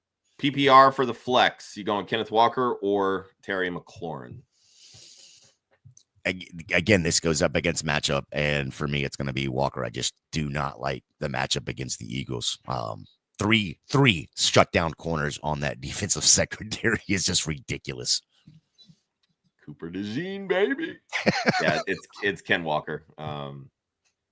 for the flex. You going Kenneth Walker or Terry McLaurin? again, this goes up against matchup, and for me, it's going to be Walker. I just do not like the matchup against the Eagles. Three shutdown corners on that defensive secondary is just ridiculous. Cooper DeJean, baby. Yeah, it's Ken Walker.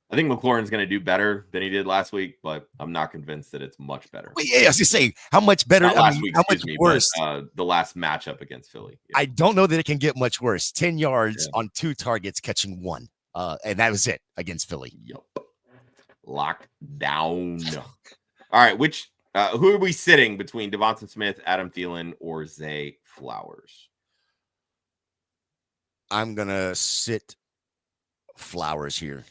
I think McLaurin's going to do better than he did last week, but I'm not convinced that it's much better. Well, yeah, I was going to say, how much better? Not last week, how much worse? But, the last matchup against Philly. Yeah. I don't know that it can get much worse. 10 yards on 2 targets, catching 1. And that was it against Philly. Yep. Locked down. All right, who are we sitting between Devonta Smith, Adam Thielen, or Zay Flowers? I'm going to sit Flowers here.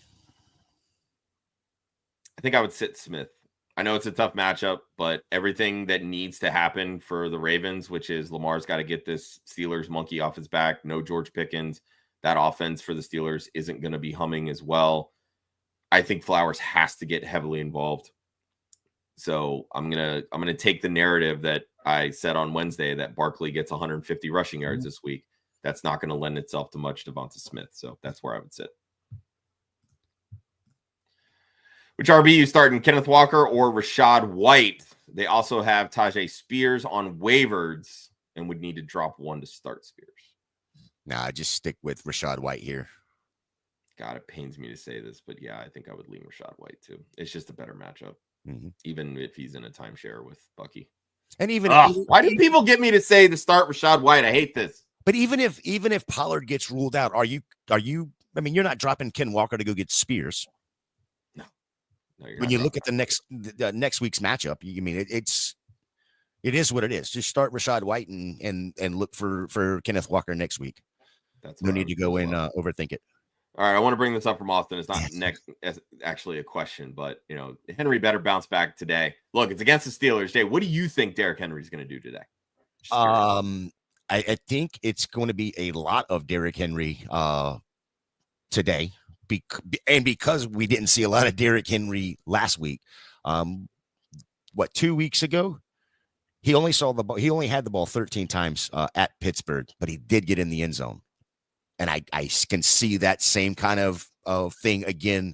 I think I would sit Smith. I know it's a tough matchup, but everything that needs to happen for the Ravens, which is Lamar's got to get this Steelers monkey off his back. No George Pickens. That offense for the Steelers isn't going to be humming as well. I think Flowers has to get heavily involved. So I'm gonna take the narrative that I said on Wednesday that Barkley gets 150 rushing yards this week. That's not going to lend itself to much Devonta Smith. So that's where I would sit. Which RB you starting, Kenneth Walker or Rachaad White? They also have Tajay Spears on waivers and would need to drop one to start Spears. Nah, just stick with Rachaad White here. God, it pains me to say this, but yeah, I think I would lean Rachaad White too. It's just a better matchup, even if he's in a timeshare with Bucky. And even why do people get me to say to start Rachaad White? I hate this. But even if Pollard gets ruled out, are you? I mean, you're not dropping Ken Walker to go get Spears. No, when you look at the next week's matchup, it is what it is. Just start Rachaad White and look for Kenneth Walker next week. That's no need to go and overthink it. All right, I want to bring this up from Austin. It's not actually a question, but Henry better bounce back today. Look, it's against the Steelers. Jay, what do you think Derrick Henry is going to do today? I think it's going to be a lot of Derrick Henry today. Because we didn't see a lot of Derrick Henry last week, 2 weeks ago, he only saw the ball. He only had the ball 13 times at Pittsburgh, but he did get in the end zone, and I can see that same kind of thing again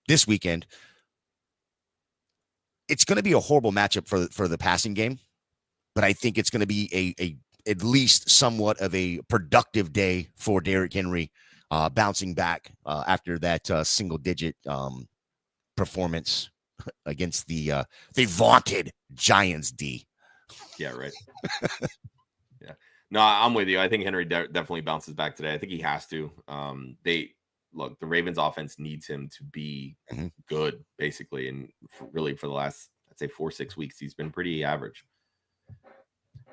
this weekend. It's going to be a horrible matchup for the passing game, but I think it's going to be a at least somewhat of a productive day for Derrick Henry. Bouncing back after that single-digit performance against the vaunted Giants D. Yeah, right. Yeah. No, I'm with you. I think Henry definitely bounces back today. I think he has to. The Ravens offense needs him to be good, basically. And really for the last, I'd say 4-6 weeks, he's been pretty average.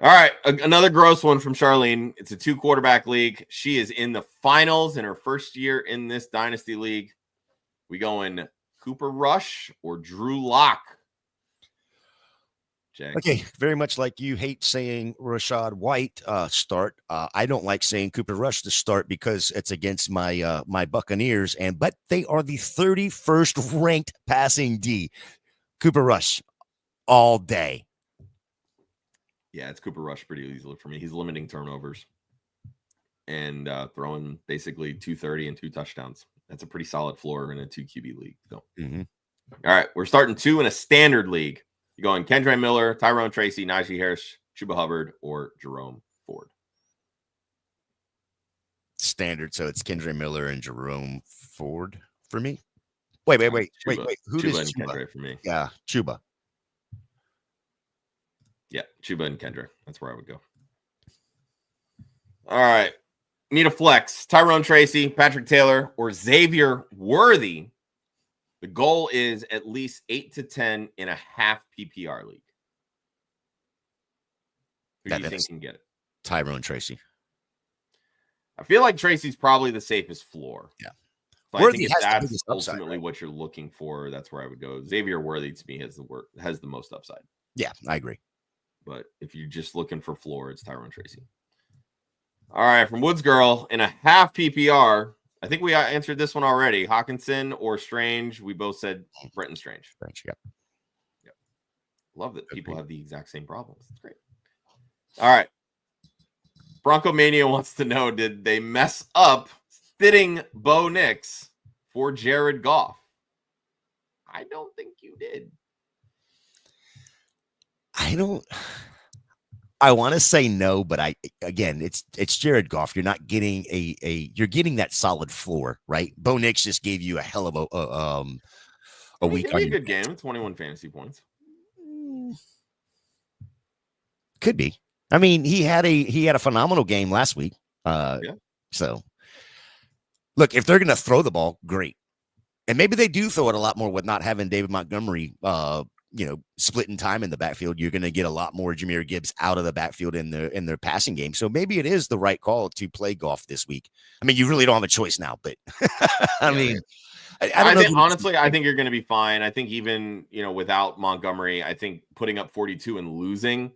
All right, another gross one from Charlene. It's a 2-quarterback league. She is in the finals in her first year in this dynasty league. We going Cooper Rush or Drew Lock? Jay. Okay, very much like you hate saying Rachaad White start. I don't like saying Cooper Rush to start because it's against my my Buccaneers, but they are the 31st ranked passing D. Cooper Rush all day. Yeah, it's Cooper Rush pretty easily for me. He's limiting turnovers and throwing basically 230 and 2 touchdowns. That's a pretty solid floor in a 2 QB league. So, All right, we're starting 2 in a standard league. You're going Kendre Miller, Tyrone Tracy, Najee Harris, Chuba Hubbard, or Jerome Ford. Standard, so it's Kendre Miller and Jerome Ford for me. Wait. Who Chuba does and Chuba? Kendre for me? Yeah, Chuba. Yeah, Chuba and Kendre. That's where I would go. All right. Need a flex. Tyrone Tracy, Patrick Taylor, or Xavier Worthy. The goal is at least 8 to 10 in a half PPR league. Who do you think can get it? Tyrone Tracy. I feel like Tracy's probably the safest floor. Yeah. So I think if that's ultimately what you're looking for, that's where I would go. Xavier Worthy to me has the most upside. Yeah, I agree. But if you're just looking for floor, it's Tyrone Tracy. All right, from Woods Girl in a half PPR. I think we answered this one already. Hutchinson or Strange. We both said Brenton Strange. Yep. Love that people have the exact same problems. It's great. All right. Bronco Mania wants to know, did they mess up fitting Bo Nix for Jared Goff? I don't think you did. I want to say no, but it's Jared Goff. You're not getting you're getting that solid floor, right? Bo Nix just gave you a hell of a week. Could be a good game, 21 fantasy points. Could be. I mean, he had a phenomenal game last week. So look, if they're going to throw the ball, great. And maybe they do throw it a lot more with not having David Montgomery, splitting time in the backfield. You're going to get a lot more Jahmyr Gibbs out of the backfield in their passing game. So maybe it is the right call to play Goff this week. I mean, you really don't have a choice now, but I think, honestly, I think you're going to be fine. I think even, without Montgomery, I think putting up 42 and losing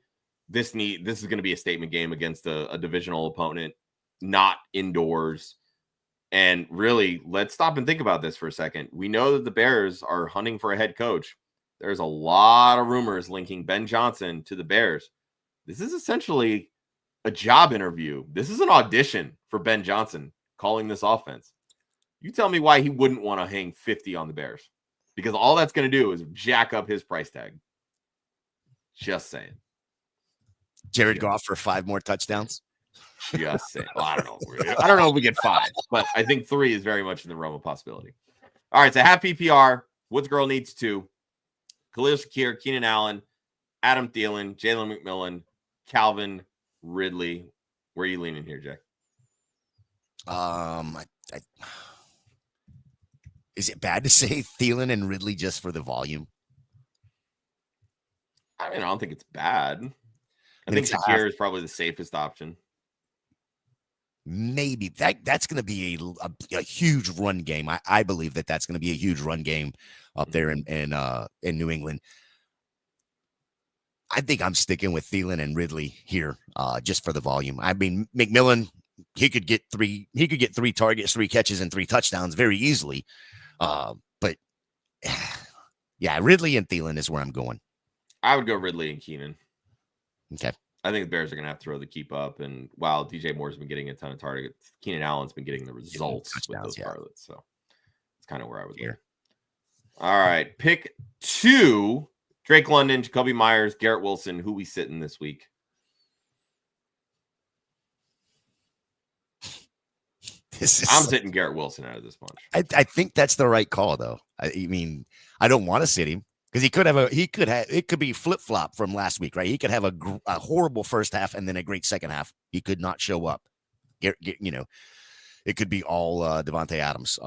this is going to be a statement game against a divisional opponent, not indoors. And really, let's stop and think about this for a second. We know that the Bears are hunting for a head coach. There's a lot of rumors linking Ben Johnson to the Bears. This is essentially a job interview. This is an audition for Ben Johnson calling this offense. You tell me why he wouldn't want to hang 50 on the Bears, because all that's going to do is jack up his price tag. Just saying. Jared Goff for 5 more touchdowns. Just saying. Well, I don't know. I don't know if we get 5, but I think 3 is very much in the realm of possibility. All right, so half PPR. Woods Girl needs 2. Khalil Shakir, Keenan Allen, Adam Thielen, Jalen McMillan, Calvin Ridley. Where are you leaning here, Jack? Is it bad to say Thielen and Ridley just for the volume? I mean, I don't think it's bad. I think Shakir is probably the safest option. Maybe that's going to be a huge run game. I believe that's going to be a huge run game up there in New England. I think I'm sticking with Thielen and Ridley here, just for the volume. I mean, McMillan, he could get 3 targets, 3 catches, and 3 touchdowns very easily. But yeah, Ridley and Thielen is where I'm going. I would go Ridley and Keenan. Okay. I think the Bears are going to have to throw the keep up. And while DJ Moore's been getting a ton of targets, Keenan Allen's been getting the results with those Scarlets. So it's kind of where I would go. All right. Pick 2. Drake London, Jacoby Myers, Garrett Wilson. Who we sitting this week? I'm sitting Garrett Wilson out of this bunch. I think that's the right call, though. I mean, I don't want to sit him. Because it could be flip-flop from last week, right? He could have a horrible first half and then a great second half. He could not show up. It could be all Devontae Adams.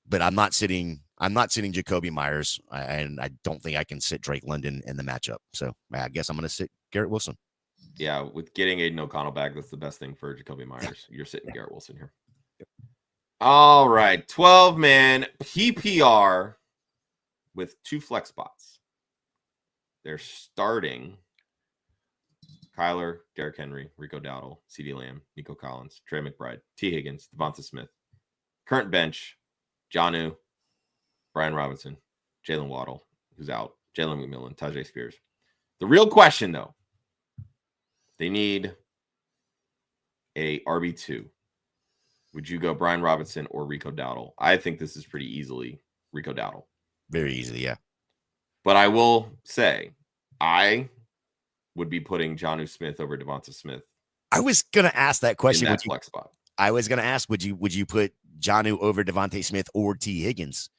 But I'm not sitting Jacoby Myers, and I don't think I can sit Drake London in the matchup. So I guess I'm going to sit Garrett Wilson. Yeah, with getting Aiden O'Connell back, that's the best thing for Jacoby Myers. You're sitting Garrett Wilson here. All right, 12-man PPR. With 2 flex spots. They're starting Kyler, Derrick Henry, Rico Dowdle, CeeDee Lamb, Nico Collins, Trey McBride, T. Higgins, Devonta Smith. Current bench, Jonnu, Brian Robinson, Jalen Waddle, who's out, Jalen McMillan, Tajay Spears. The real question, though, they need a RB2. Would you go Brian Robinson or Rico Dowdle? I think this is pretty easily Rico Dowdle. Very easy, yeah. But I will say, I would be putting Jonnu Smith over Devonta Smith. I was going to ask that question. In that flex spot. I was going to ask, would you put Jonnu over Devontae Smith or T. Higgins?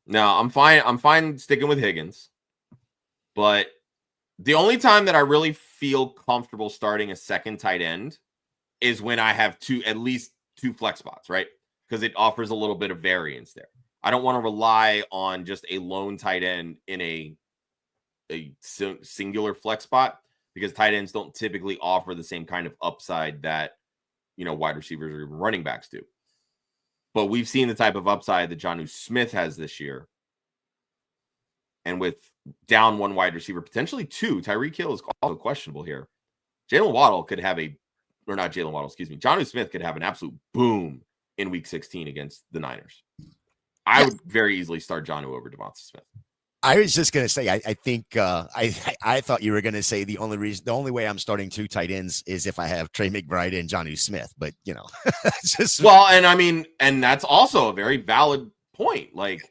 No, I'm fine. I'm fine sticking with Higgins. But the only time that I really feel comfortable starting a second tight end is when I have at least two flex spots, right? Because it offers a little bit of variance there. I don't want to rely on just a lone tight end in a singular flex spot, because tight ends don't typically offer the same kind of upside that, wide receivers or running backs do. But we've seen the type of upside that Jonnu Smith has this year. And with down one wide receiver, potentially two, Tyreek Hill is also questionable here. Jonnu Smith could have an absolute boom in week 16 against the Niners. I would very easily start Jonnu over Devonta Smith. I was just gonna say, I think I thought you were gonna say the only way I'm starting 2 tight ends is if I have Trey McBride and Jonnu Smith, but it's just Well, and I mean, and that's also a very valid point. Like,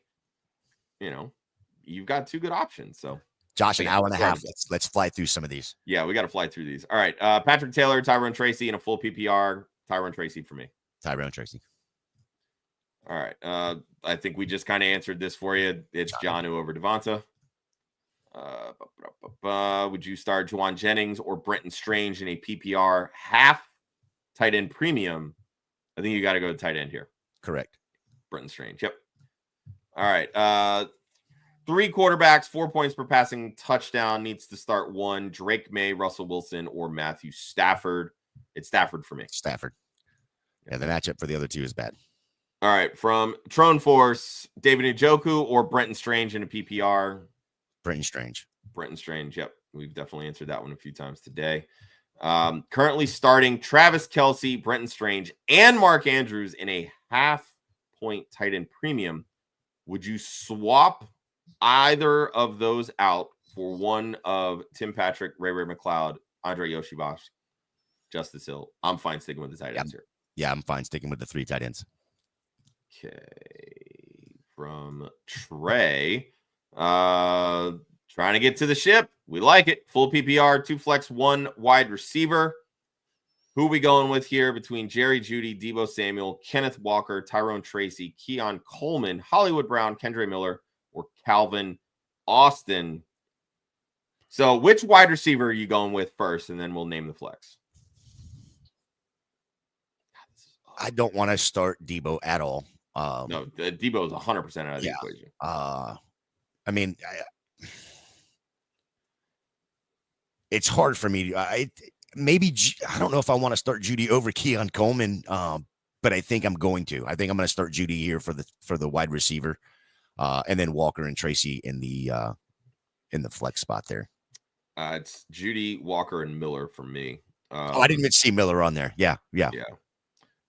you've got 2 good options. So Josh, an hour and a half. Let's fly through some of these. Yeah, we got to fly through these. All right, Patrick Taylor, Tyrone Tracy in a full PPR. Tyrone Tracy for me. Tyrone Tracy. All right. I think we just kind of answered this for you. It's Jonnu over Devonta. Would you start Juwan Jennings or Brenton Strange in a PPR half tight end premium? I think you got to go to tight end here. Correct. Brenton Strange. Yep. All right. 3 quarterbacks, 4 points per passing touchdown. Needs to start 1. Drake May, Russell Wilson, or Matthew Stafford. It's Stafford for me. Stafford. Yeah, the matchup for the other 2 is bad. All right, from Trone Force, David Njoku or Brenton Strange in a PPR? Brenton Strange. Brenton Strange, yep. We've definitely answered that one a few times today. Currently starting Travis Kelce, Brenton Strange, and Mark Andrews in a half-point tight end premium. Would you swap either of those out for one of Tim Patrick, Ray McLeod, Andre Yoshibash, Justice Hill? I'm fine sticking with the tight ends here. Yeah, I'm fine sticking with the 3 tight ends. Okay, from Trey, trying to get to the ship. We like it. Full PPR, 2 flex, 1 wide receiver. Who are we going with here between Jerry Jeudy, Deebo Samuel, Kenneth Walker, Tyrone Tracy, Keon Coleman, Hollywood Brown, Kendre Miller, or Calvin Austin? So which wide receiver are you going with first, and then we'll name the flex? I don't want to start Deebo at all. No, Deebo is 100% out of the equation. I mean, it's hard for me. I don't know if I want to start Jeudy over Keon Coleman, but I think I'm going to. I think I'm going to start Jeudy here for the wide receiver, and then Walker and Tracy in the flex spot there. It's Jeudy, Walker, and Miller for me. I didn't even see Miller on there. Yeah.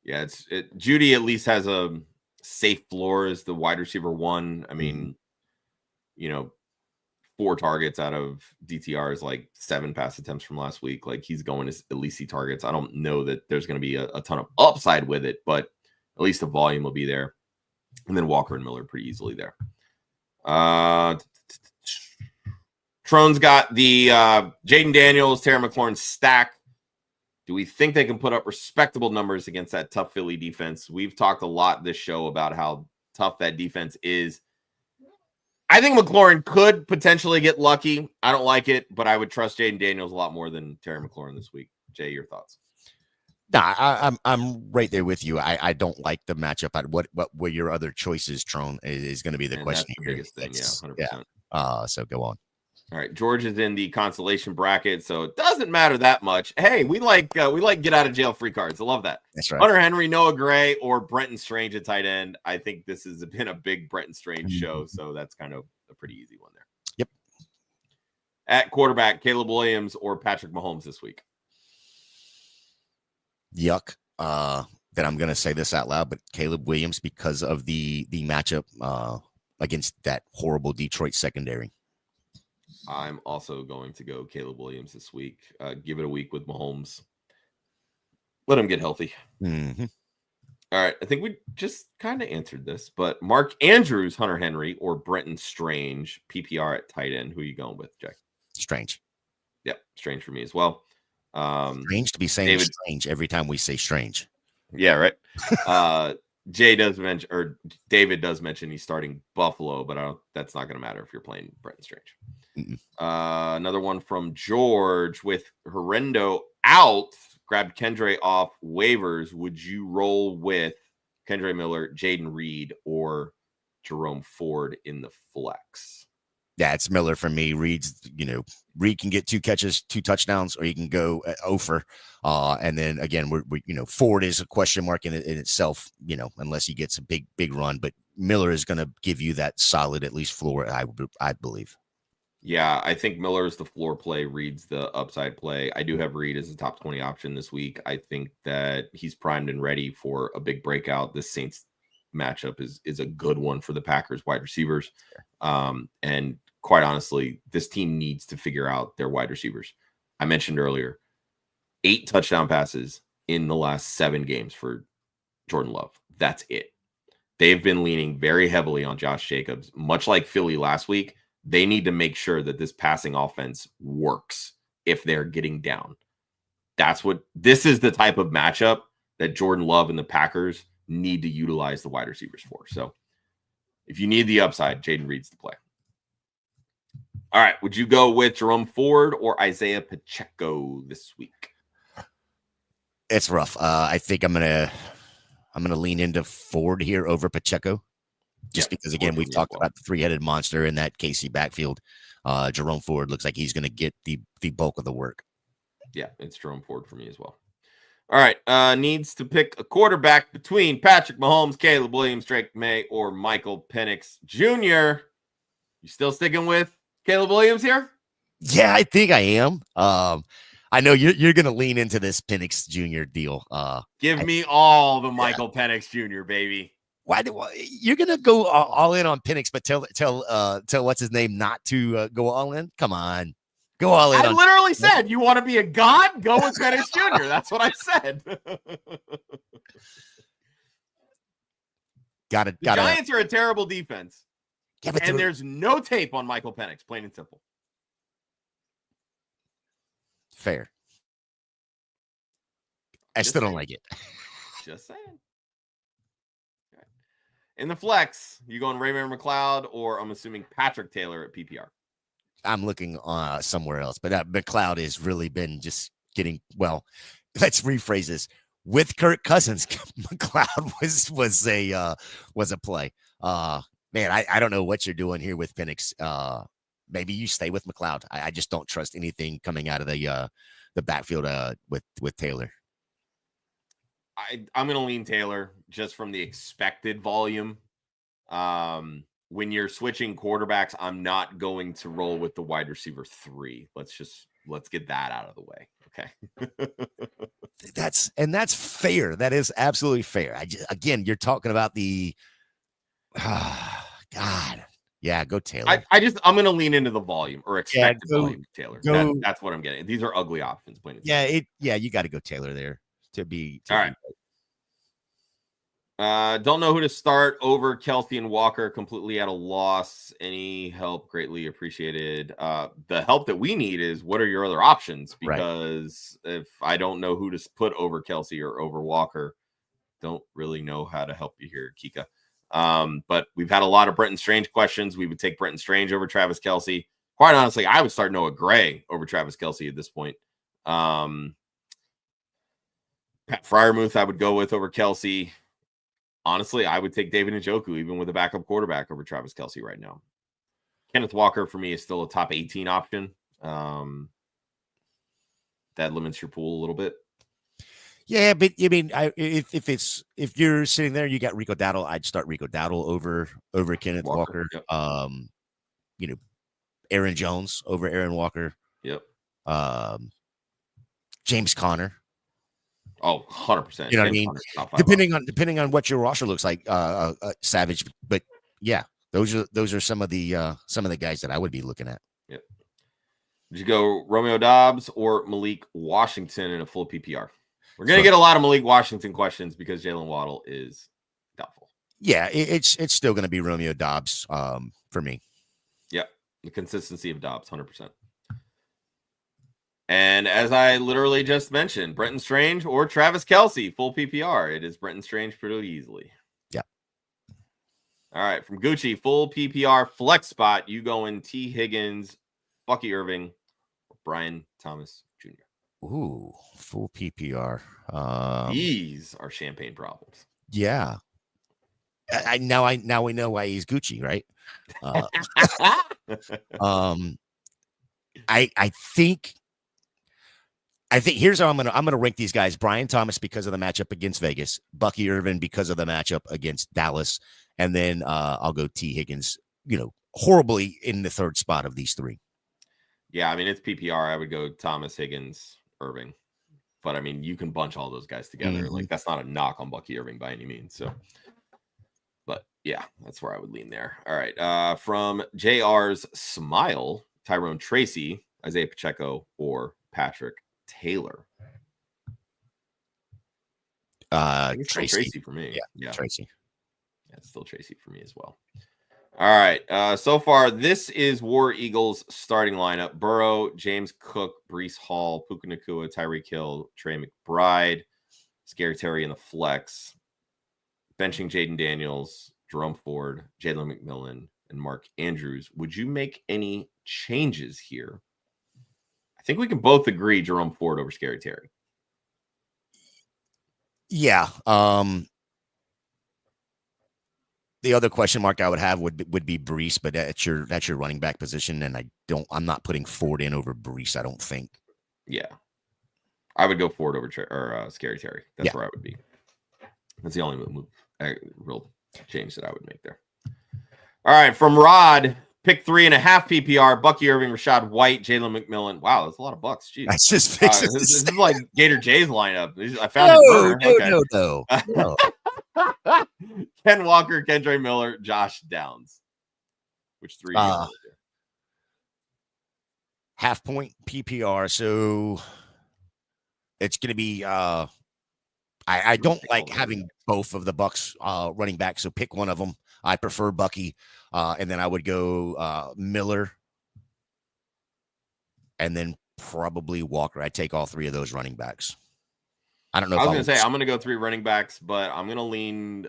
Jeudy at least has a safe floor as the wide receiver 1. I mean, 4 targets out of DTR is like 7 pass attempts from last week. Like, he's going to at least see targets. I don't know that there's going to be a ton of upside with it, but at least the volume will be there. And then Walker and Miller pretty easily there. Trone's got the Jaden Daniels, Terry McLaurin stack. Do we think they can put up respectable numbers against that tough Philly defense? We've talked a lot this show about how tough that defense is. I think McLaurin could potentially get lucky. I don't like it, but I would trust Jaden Daniels a lot more than Terry McLaurin this week. Jay, your thoughts? Nah, I'm right there with you. I don't like the matchup. What were your other choices, Trone, is going to be the question. That's the biggest thing, 100%. Yeah. So go on. All right, George is in the consolation bracket, so it doesn't matter that much. Hey, we like get out of jail free cards. I love that. That's right. Hunter Henry, Noah Gray, or Brenton Strange at tight end. I think this has been a big Brenton Strange show, so that's kind of a pretty easy one there. Yep. At quarterback, Caleb Williams or Patrick Mahomes this week? Yuck. That I'm going to say this out loud, but Caleb Williams because of the matchup against that horrible Detroit secondary. I'm also going to go Caleb Williams this week. Give it a week with Mahomes. Let him get healthy. Mm-hmm. All right. I think we just kind of answered this, but Mark Andrews, Hunter Henry, or Brenton Strange, PPR at tight end. Who are you going with, Jack? Strange. Yep. Strange for me as well. Strange to be saying strange every time we say strange. Yeah, right. Jay does mention, or David does mention he's starting Buffalo, but that's not going to matter if you're playing Brenton Strange. Another one from George with Horrendo out, grabbed Kendre off waivers. Would you roll with Kendre Miller, Jaden Reed, or Jerome Ford in the flex? Yeah, it's Miller for me. Reed can get 2 catches, 2 touchdowns, or you can go over. And then again, we Ford is a question mark in itself, unless he gets a big run. But Miller is going to give you that solid, at least floor, I believe. Yeah, I think Miller is the floor play. Reed's the upside play. I do have Reed as a top 20 option this week. I think that he's primed and ready for a big breakout. This Saints matchup is a good one for the Packers wide receivers. And quite honestly, this team needs to figure out their wide receivers. I mentioned earlier, 8 touchdown passes in the last 7 games for Jordan Love. That's it. They've been leaning very heavily on Josh Jacobs, much like Philly last week. They need to make sure that this passing offense works if they're getting down. This is the type of matchup that Jordan Love and the Packers need to utilize the wide receivers for. So if you need the upside, Jaden Reed's the play. All right. Would you go with Jerome Ford or Isaiah Pacheco this week? It's rough. I think I'm gonna lean into Ford here over Pacheco, just because again we've talked about the 3-headed monster in that KC backfield. Jerome Ford looks like he's gonna get the bulk of the work. Yeah, it's Jerome Ford for me as well. All right. Needs to pick a quarterback between Patrick Mahomes, Caleb Williams, Drake May, or Michael Penix Jr. You still sticking with Caleb Williams here? Yeah, I think I am. I know you're going to lean into this Penix Jr. deal. Give me all the Michael Penix Jr., baby. Why you're going to go all in on Penix, but tell what's his name not to go all in? Come on. Go all in. I literally said, you want to be a god? Go with Penix Jr. That's what I said. The Giants are a terrible defense. Yeah, but there's no tape on Michael Penix, plain and simple. Fair. I still don't like it. Just saying. Okay. In the flex, you going Raymond McLeod or I'm assuming Patrick Taylor at PPR? I'm looking somewhere else, but McLeod has really been just getting well. Let's rephrase this: with Kirk Cousins, McLeod was a play. Man, I don't know what you're doing here with Penix. Maybe you stay with McLeod. I just don't trust anything coming out of the backfield with Taylor. I'm going to lean Taylor just from the expected volume. When you're switching quarterbacks, I'm not going to roll with the wide receiver 3. Let's get that out of the way. Okay. That's fair. That is absolutely fair. Again, you're talking about the God. Yeah, go Taylor. I'm going to lean into the volume or expected volume of Taylor. That's what I'm getting. These are ugly options. You got to go Taylor there to be. All right. Don't know who to start over Kelsey and Walker. Completely at a loss. Any help greatly appreciated. The help that we need is what are your other options? Because if I don't know who to put over Kelsey or over Walker, don't really know how to help you here, Kika. But we've had a lot of Brenton Strange questions. We would take Brenton Strange over Travis Kelsey. Quite honestly, I would start Noah Gray over Travis Kelsey at this point. Pat Freiermuth I would go with over Kelsey. Honestly, I would take David Njoku, even with a backup quarterback, over Travis Kelsey right now. Kenneth Walker, for me, is still a top 18 option. That limits your pool a little bit. Yeah, but I mean, if you're sitting there, you got Rico Dowdle. I'd start Rico Dowdle over Kenneth Walker. Yep. Aaron Jones over Aaron Walker. Yep. James Conner. Oh, 100%. You know what I mean? Depending on what your roster looks like, Savage. But yeah, those are some of the guys that I would be looking at. Yep. Did you go Romeo Doubs or Malik Washington in a full PPR? We're gonna get a lot of Malik Washington questions because Jalen Waddle is doubtful. Yeah, it's still gonna be Romeo Doubs for me. Yep, the consistency of Doubs, 100%. And as I literally just mentioned, Brenton Strange or Travis Kelsey, full PPR. It is Brenton Strange pretty easily. Yeah. All right. From Gucci, full PPR flex spot. You go in T. Higgins, Bucky Irving, or Brian Thomas Jr. Ooh, full PPR. These are champagne problems. Yeah. Now we know why he's Gucci, right? I think here's how I'm gonna rank these guys: Brian Thomas because of the matchup against Vegas, Bucky Irvin because of the matchup against Dallas, and then I'll go T. Higgins. Horribly in the third spot of these 3. Yeah, I mean it's PPR. I would go Thomas, Higgins, Irving, but I mean you can bunch all those guys together. Mm-hmm. Like that's not a knock on Bucky Irving by any means. So, But yeah, that's where I would lean there. All right. From JR's Smile, Tyrone Tracy, Isaiah Pacheco, or Patrick Taylor. I think it's still Tracy for me. Yeah, Tracy. Yeah, it's still Tracy for me as well. All right. So far, this is War Eagles starting lineup. Burrow, James Cook, Breece Hall, Puka Nacua, Tyreek Hill, Trey McBride, Scary Terry in the flex. Benching Jaden Daniels, Jerome Ford, Jalen McMillan, and Mark Andrews. Would you make any changes here? I think we can both agree Jerome Ford over Scary Terry. Yeah. The other question mark I would have would be Breece, but that's your running back position, and I'm not putting Ford in over Breece. I don't think. Yeah, I would go Ford over Scary Terry. That's where I would be. That's the only real change that I would make there. All right, from Rod, pick 3.5 PPR. Bucky Irving, Rashad White, Jalen McMillan. Wow, that's a lot of bucks. Jeez, that's just fixing this is like Gator J's lineup. I found it. No. Ken Walker, Kendra Miller, Josh Downs. Which 3? Half point PPR. So it's going to be. I don't like having both of the Bucks running back. So pick one of them. I prefer Bucky, and then I would go Miller, and then probably Walker. I'd take all 3 of those running backs. I don't know. I was going to say I'm going to go 3 running backs, but I'm going to lean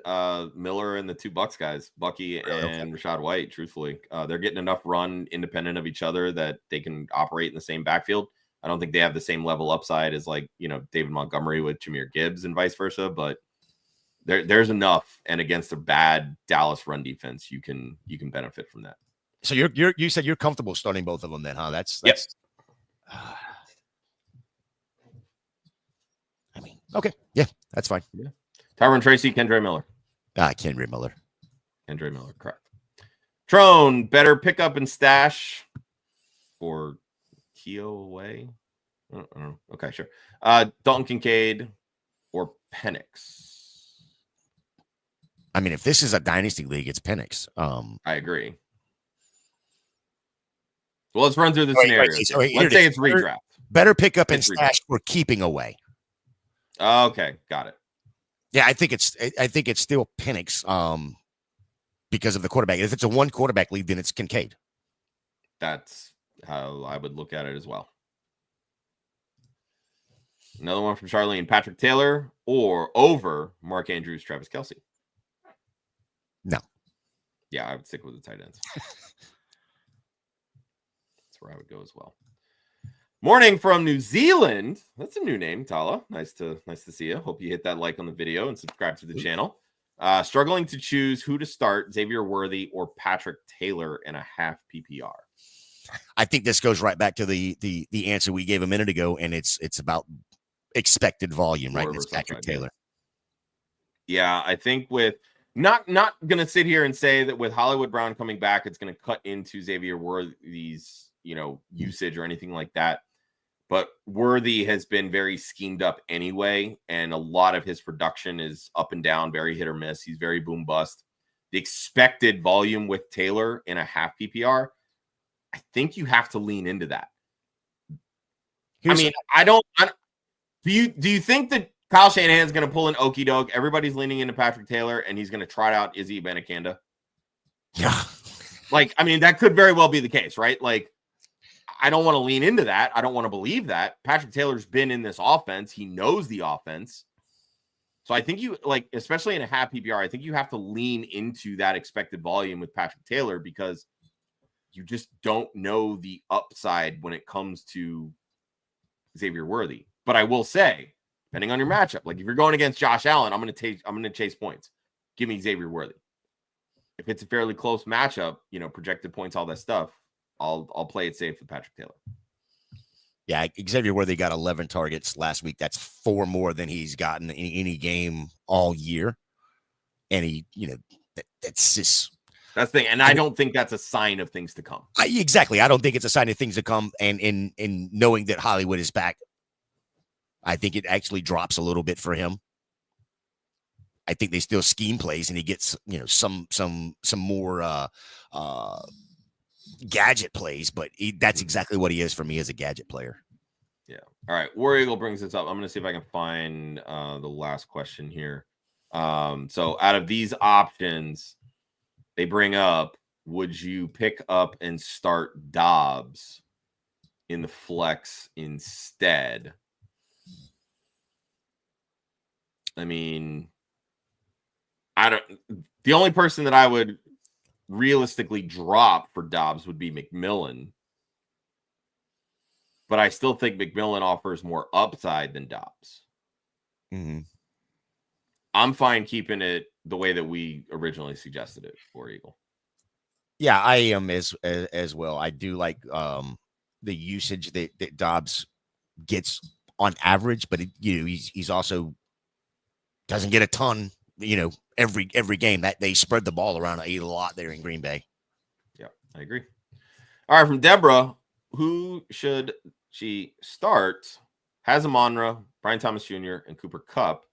Miller and the 2 Bucks guys, Bucky and Rashad White. Truthfully, they're getting enough run independent of each other that they can operate in the same backfield. I don't think they have the same level upside as David Montgomery with Jahmyr Gibbs and vice versa, but there's enough. And against a bad Dallas run defense, you can benefit from that. So you said you're comfortable starting both of them then, huh? That's yes. I mean, okay. Yeah, that's fine. Yeah. Tyrone Tracy, Kendra Miller. Kendra Miller. Kendra Miller, correct. Trone, better pick up and stash for Keo away. I don't know. Okay, sure. Dalton Kincaid or Penix. I mean, if this is a dynasty league, it's Penix. I agree. Well, let's run through the scenario. Let's say it's redraft. Better pick up and stash for keeping away. Okay, got it. Yeah, I think it's still Penix because of the quarterback. If it's a 1 quarterback league, then it's Kincaid. That's how I would look at it as well. Another one from Charlene. Patrick Taylor or over Mark Andrews, Travis Kelce? No. Yeah, I would stick with the tight ends. That's where I would go as well. Morning from New Zealand. That's a new name, Tala. Nice to see you. Hope you hit that like on the video and subscribe to the channel. Struggling to choose who to start, Xavier Worthy or Patrick Taylor in a half PPR. I think this goes right back to the answer we gave a minute ago, and it's about expected volume, right? It's Patrick Taylor. Yeah, I think with not gonna sit here and say that with Hollywood Brown coming back, it's gonna cut into Xavier Worthy's usage or anything like that. But Worthy has been very schemed up anyway, and a lot of his production is up and down, very hit or miss. He's very boom bust. The expected volume with Taylor in a half PPR, I think you have to lean into that. Do you think that Kyle Shanahan's going to pull an okey doke? Everybody's leaning into Patrick Taylor, and he's going to trot out Izzy Abanikanda. Yeah, that could very well be the case, right? I don't want to lean into that. I don't want to believe that. Patrick Taylor's been in this offense. He knows the offense. So I think you especially in a half PPR, I think you have to lean into that expected volume with Patrick Taylor because you just don't know the upside when it comes to Xavier Worthy. But I will say, depending on your matchup, if you're going against Josh Allen, I'm going to chase points. Give me Xavier Worthy. If it's a fairly close matchup, projected points, all that stuff, I'll play it safe with Patrick Taylor. Yeah, Xavier Worthy got 11 targets last week. That's 4 more than he's gotten in any game all year. And that's just that's the thing. And I don't think that's a sign of things to come. Exactly. I don't think it's a sign of things to come. And in knowing that Hollywood is back, I think it actually drops a little bit for him. I think they still scheme plays, and he gets some more gadget plays. But that's exactly what he is for me as a gadget player. Yeah. All right. War Eagle brings this up. I'm going to see if I can find the last question here. So out of these options, they bring up, would you pick up and start Dobbs in the flex instead? I mean, the only person that I would realistically drop for Dobbs would be McMillan. But I still think McMillan offers more upside than Dobbs. Mm-hmm. I'm fine keeping it the way that we originally suggested it for Eagle. Yeah, I am as well. I do like the usage that Dobbs gets on average, but he's also doesn't get a ton, every game. That they spread the ball around a lot there in Green Bay. Yeah, I agree. All right, from Deborah, who should she start? Hazamonra, Brian Thomas Jr., and Cooper Kupp.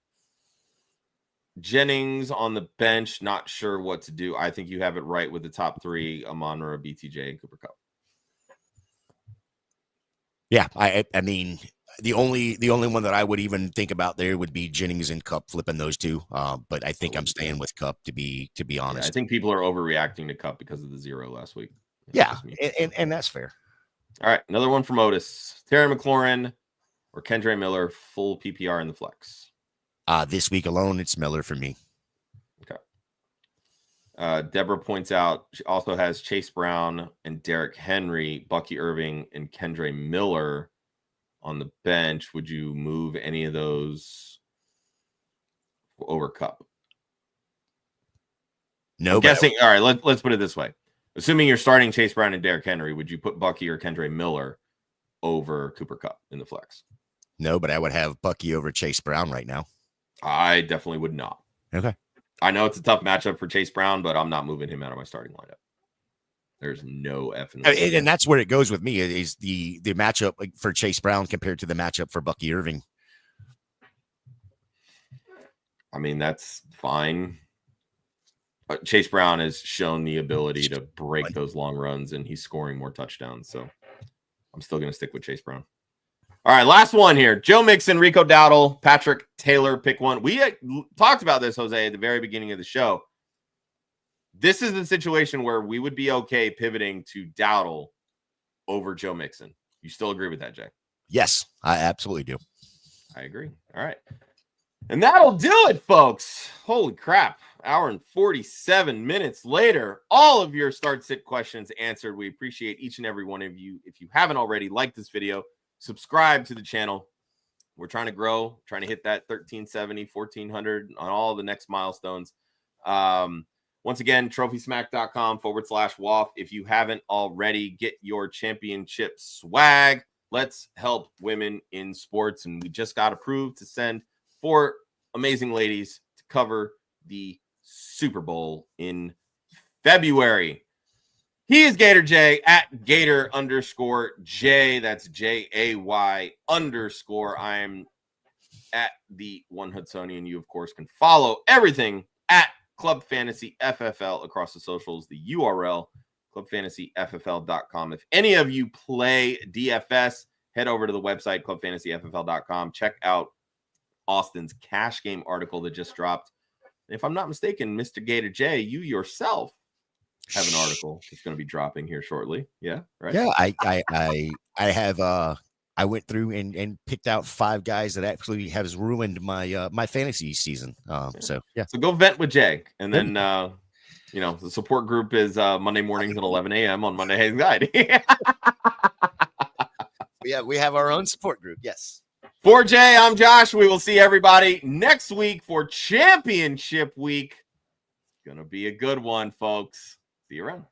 Jennings on the bench, not sure what to do. I think you have it right with the top three: Amonra, BTJ, and Cooper Kupp. Yeah, I mean, the only one that I would even think about there would be Jennings and Kupp, flipping those two. But I think I'm staying with Kupp to be honest. Yeah, I think people are overreacting to Kupp because of the 0 last week. Yeah, and that's fair. All right, another one from Otis: Terry McLaurin or Kendre Miller, full PPR in the flex. This week alone, it's Miller for me. Okay. Deborah points out she also has Chase Brown and Derrick Henry, Bucky Irving, and Kendre Miller on the bench. Would you move any of those over Kupp? No. I'm guessing. All right, let's put it this way. Assuming you're starting Chase Brown and Derrick Henry, would you put Bucky or Kendre Miller over Cooper Kupp in the flex? No, but I would have Bucky over Chase Brown right now. I definitely would not. Okay. I know it's a tough matchup for Chase Brown, but I'm not moving him out of my starting lineup. There's no F in this. And that's where it goes with me is the matchup for Chase Brown compared to the matchup for Bucky Irving. I mean, that's fine. But Chase Brown has shown the ability to break those long runs, and he's scoring more touchdowns. So I'm still going to stick with Chase Brown. All right, last one here. Joe Mixon, Rico Dowdle, Patrick Taylor, pick one. We talked about this, Jose, at the very beginning of the show. This is the situation where we would be okay pivoting to Dowdle over Joe Mixon. You still agree with that, Jay? Yes, I absolutely do. I agree. All right. And that'll do it, folks. Holy crap. Hour and 47 minutes later, all of your start sit questions answered. We appreciate each and every one of you. If you haven't already, like this video, subscribe to the channel. We're trying to grow, trying to hit that 1370, 1400 on all the next milestones. Once again, trophysmack.com/WOFF. If you haven't already, get your championship swag. Let's help women in sports. And we just got approved to send 4 amazing ladies to cover the Super Bowl in February. He is Gator J at Gator_J. That's JAY_. I'm at the One Hudsonian. You, of course, can follow everything at Club Fantasy FFL across the socials. The URL, clubfantasyffl.com. If any of you play DFS, head over to the website, clubfantasyffl.com. Check out Austin's cash game article that just dropped. And if I'm not mistaken, Mr. Gator J, you yourself have an article that's going to be dropping here shortly. Yeah, right. Yeah, I have I went through and picked out 5 guys that actually has ruined my my fantasy season. So go vent with Jay, and then the support group is Monday mornings at 11 a.m. on Monday Anxiety. Yeah, we have our own support group. Yes. For Jay, I'm Josh. We will see everybody next week for championship week. It's gonna be a good one, folks. See you around.